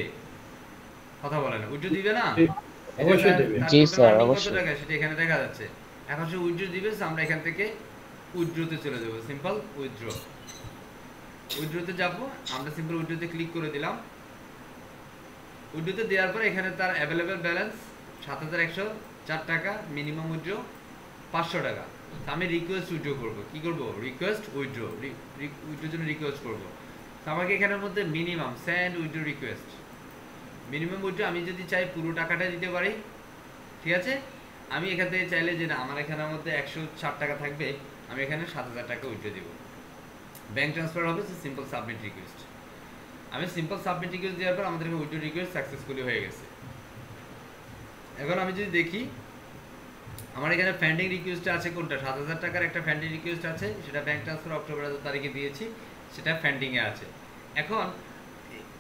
কথা বলে না, উইথড্র দিবে না? অবশ্যই দেবে। জি স্যার, অবশ্যই। টাকা সেটা এখানে দেখা যাচ্ছে। এখন সে উইথড্র দিবে, আমরা এখান থেকে উইথড্রতে চলে যাব, সিম্পল উইথড্র। উইথড্রতে যাব, আমরা সিম্পল উইথড্রতে ক্লিক করে দিলাম। উইথড্রতে দেওয়ার পর এখানে তার অ্যাভেলেবেল ব্যালেন্স 7104 টাকা, মিনিমাম উইথড্র 500 টাকা। আমি রিকোয়েস্ট উইথড্র করবো, কি করবো? রিকোয়েস্ট উইথড্র, উইথড্রোর জন্য রিকোয়েস্ট করবো। আমাকে এখানের মধ্যে minimum send withdraw request, minimum withdraw আমি যদি চাই পুরো টাকাটা দিতে পারি, ঠিক আছে? আমি এখান থেকে চাইলে যে না আমার এখানের মধ্যে 160 টাকা থাকবে, আমি এখানে 7000 টাকা উইথড্র দিব, ব্যাংক ট্রান্সফার হবে, সিম্পল সাবমিট রিকোয়েস্ট। আমি সিম্পল সাবমিট রিকোয়েস্ট দেওয়ার পর আমাদের উইথড্র রিকোয়েস্ট সাকসেসফুলি হয়ে গেছে। এখন আমি যদি দেখি আমার এখানে ফ্যান্ডিং রিকোয়েস্ট আছে কোনটা, 7000 টাকার একটা ফ্যান্ডিং রিকোয়েস্ট আছে, সেটা ব্যাংক ট্রান্সফার অক্টোবর 2 তারিখে দিয়েছি, সেটা ফ্যান্ডিংয়ে আছে। এখন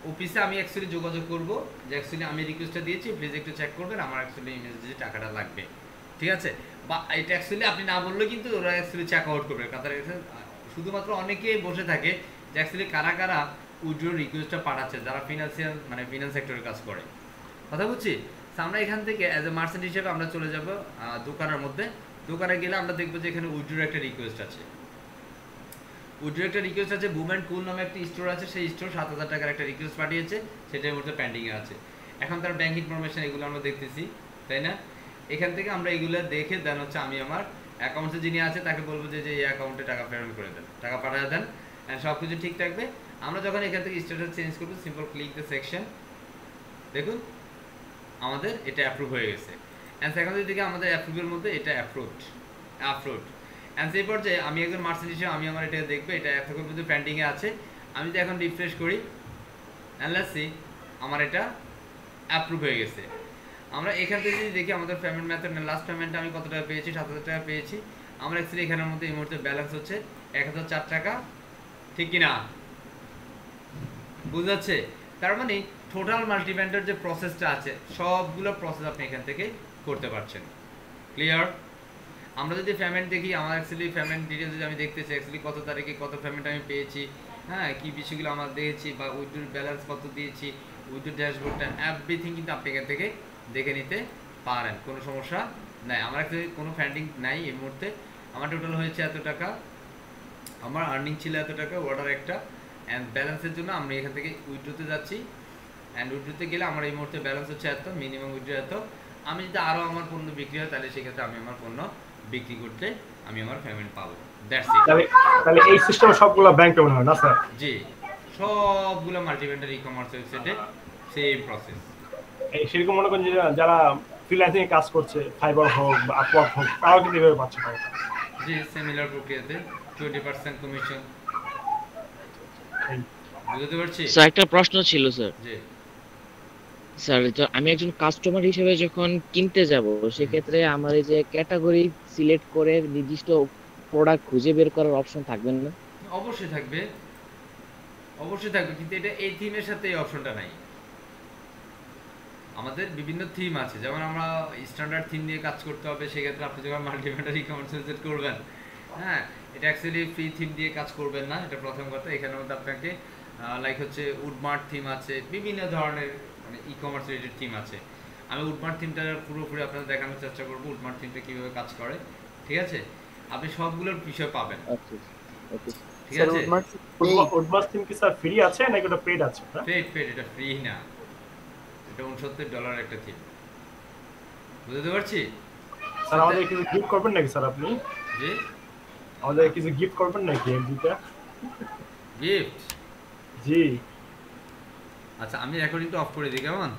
অফিসে আমি অ্যাকচুয়ালি যোগাযোগ করব যে অ্যাকচুয়ালি আমি রিকোয়েস্টটা দিয়েছি, প্লিজ একটু চেক করবেন, আমার অ্যাকচুয়ালি ইমেজে যে টাকাটা লাগবে। ঠিক আছে, বা এটা অ্যাকচুয়ালি আপনি না বললে কিন্তু ওরা অ্যাকচুয়ালি চেক আউট করবে। কাতার শুধুমাত্র অনেকেই বসে থাকে যে অ্যাকচুয়ালি কারা কারা উইথড্র রিকোয়েস্টটা পাঠাচ্ছে, যারা ফিনান্সিয়াল মানে ফিনান্স সেক্টরে কাজ করে। কথা বুঝছি? আমরা এখান থেকে অ্যাজ এ মার্চেন্ট হিসেবে আমরা চলে যাব দোকানের মধ্যে। দোকানে গেলে আমরা দেখবো যে এখানে উইথড্র একটা রিকোয়েস্ট আছে। উইথড্র একটা রিকোয়েস্ট আছে, বুম অ্যান্ড কুল নামে একটা স্টোর আছে, সেই স্টোর 7,000 টাকার একটা রিকোয়েস্ট পাঠিয়েছে, সেটার মধ্যে পেন্ডিংয়ে আছে। এখন তার ব্যাংক ইনফরমেশন এগুলো আমরা দেখতেছি, তাই না? এখান থেকে আমরা এগুলো দেখে দেন হচ্ছে আমি আমার অ্যাকাউন্টে যিনি আছে তাকে বলবো যে এই অ্যাকাউন্টে টাকা পেমেন্ট করে দেন, টাকা পাঠিয়ে দেন, অ্যান্ড সব কিছু ঠিক থাকবে। আমরা যখন এখান থেকে স্ট্যাটাস চেঞ্জ করবো, সিম্পল ক্লিক দ্য সেকশন, দেখুন আমাদের এটা অ্যাপ্রুভ হয়ে গেছে। অ্যান্ড সেকেন্ড দিকে আমাদের অ্যাপ্রুভের মধ্যে এটা অ্যাপ্রুভড অ্যান্ড সেই পর্যায়ে আমি একজন মার্চেন্ট হিসেবে আমি আমার এটা দেখবো, এটা এতক্ষণ পর্যন্ত পেন্ডিংয়ে আছে। আমি যদি এখন রিফ্রেশ করি, অ্যান্ড লেটস সি আমার এটা অ্যাপ্রুভ হয়ে গেছে। আমরা এখান থেকে যদি দেখি আমাদের পেমেন্ট মেথড, লাস্ট পেমেন্টটা আমি কত টাকা পেয়েছি, 7,000 টাকা পেয়েছি। আমরা অ্যাকচুয়ালি এখানের মধ্যে এই মুহূর্তে ব্যালেন্স হচ্ছে 1,004 টাকা, ঠিক কিনা? বুঝা যাচ্ছে? তার মানে টোটাল মাল্টিভেন্ডার যে প্রসেসটা আছে সবগুলো প্রসেস আপনি এখান থেকে করতে পারছেন। ক্লিয়ার? আমরা যদি পেমেন্ট দেখি, আমার অ্যাকচুয়ালি পেমেন্ট ডিটেলস যদি আমি দেখতেছি অ্যাকচুয়ালি কত তারিখে কত পেমেন্ট আমি পেয়েছি, হ্যাঁ কী বিষয়গুলো আমার দেখেছি, বা উইথড্র ব্যালেন্স কত দিয়েছি, উইথড্র ড্যাশবোর্ডটা এভরিথিং কিন্তু আপনি এখান থেকে দেখে নিতে পারেন, কোনো সমস্যা নাই। আমার অ্যাকচুয়ালি কোনো পেন্ডিং নাই এই মুহূর্তে। আমার টোটাল হয়েছে এত টাকা, আমার আর্নিং ছিল এত টাকা, অর্ডার একটা, অ্যান্ড ব্যালেন্সের জন্য আমি এখান থেকে উইথড্রোতে যাচ্ছি। অ্যান্ড উইথড্রোতে গেলে আমার এই মুহূর্তে ব্যালেন্স হচ্ছে এত, মিনিমাম উইথড্রো এত। আমি যদি আরও আমার পণ্য বিক্রি হয় তাহলে সেক্ষেত্রে আমি আমার পণ্য বিক্রি করতে আমি আমার পেমেন্ট পাবো। That's it. তাহলে এই সিস্টেমে সবগুলো ব্যাংক পেমেন্ট হয় না স্যার? জি, সবগুলো মাল্টিভেন্ডার ই-কমার্স ওয়েবসাইটে সেম প্রসেস। এই সেরকম মনে করেন যে যারা ফ্রিল্যান্সিং কাজ করছে, ফাইবার হোক বা আপওয়ার্ক হোক, তারাও কিন্তু এভাবে পাচ্ছে টাকা। জি, সিমিলার প্রক্রিয়াতে 20% কমিশন। বুঝতে পারছি? স্যার একটা প্রশ্ন ছিল স্যার। জি স্যার তো আমি একজন কাস্টমার হিসেবে যখন কিনতে যাব, সেক্ষেত্রে আমার এই যে ক্যাটাগরি সিলেক্ট করে নির্দিষ্ট প্রোডাক্ট খুঁজে বের করার অপশন থাকবে না? অবশ্যই থাকবে, অবশ্যই থাকবে, কিন্তু এটা এই থিমের সাথে এই অপশনটা নাই। আমাদের বিভিন্ন থিম আছে, যেমন আমরা স্ট্যান্ডার্ড থিম নিয়ে কাজ করতে হবে। সেক্ষেত্রে আপনি যখন মাল্টিভেন্ডার ই-কমার্স ওয়েবসাইট করবেন, হ্যাঁ এটা অ্যাকচুয়ালি ফ্রি থিম দিয়ে কাজ করবেন না, এটা প্রথম কথা। এখানের মধ্যে আপনাকে লাইক হচ্ছে উডমার্ট থিম আছে, বিভিন্ন ধরনের মানে ই-কমার্স রিলেটেড থিম আছে। আমি উডমার্ট থিমটা পুরোপুরি আপনাদের দেখানোর চেষ্টা করবো, উডমার্ট থিমটা কীভাবে কাজ করে, ঠিক আছে? আপনি সবগুলোর বিষয় পাবেন, আচ্ছা ওকে। ঠিক স্যার আছে? উডমার্স থিম কি স্যার ফ্রি আছে নাকি ওটা পেইড আছে? পেড, এটা ফ্রি না, এটা $69 একটা থিম। বুঝতে পারছি? স্যার আমাদের কিছু গিফট করবেন নাকি স্যার আপনি? জি, আমাদের কিছু গিফট করবেন নাকি এমডিটা? গিফট? জি। আচ্ছা, আমি রেকর্ডিংটা অফ করে দিই, কেমন?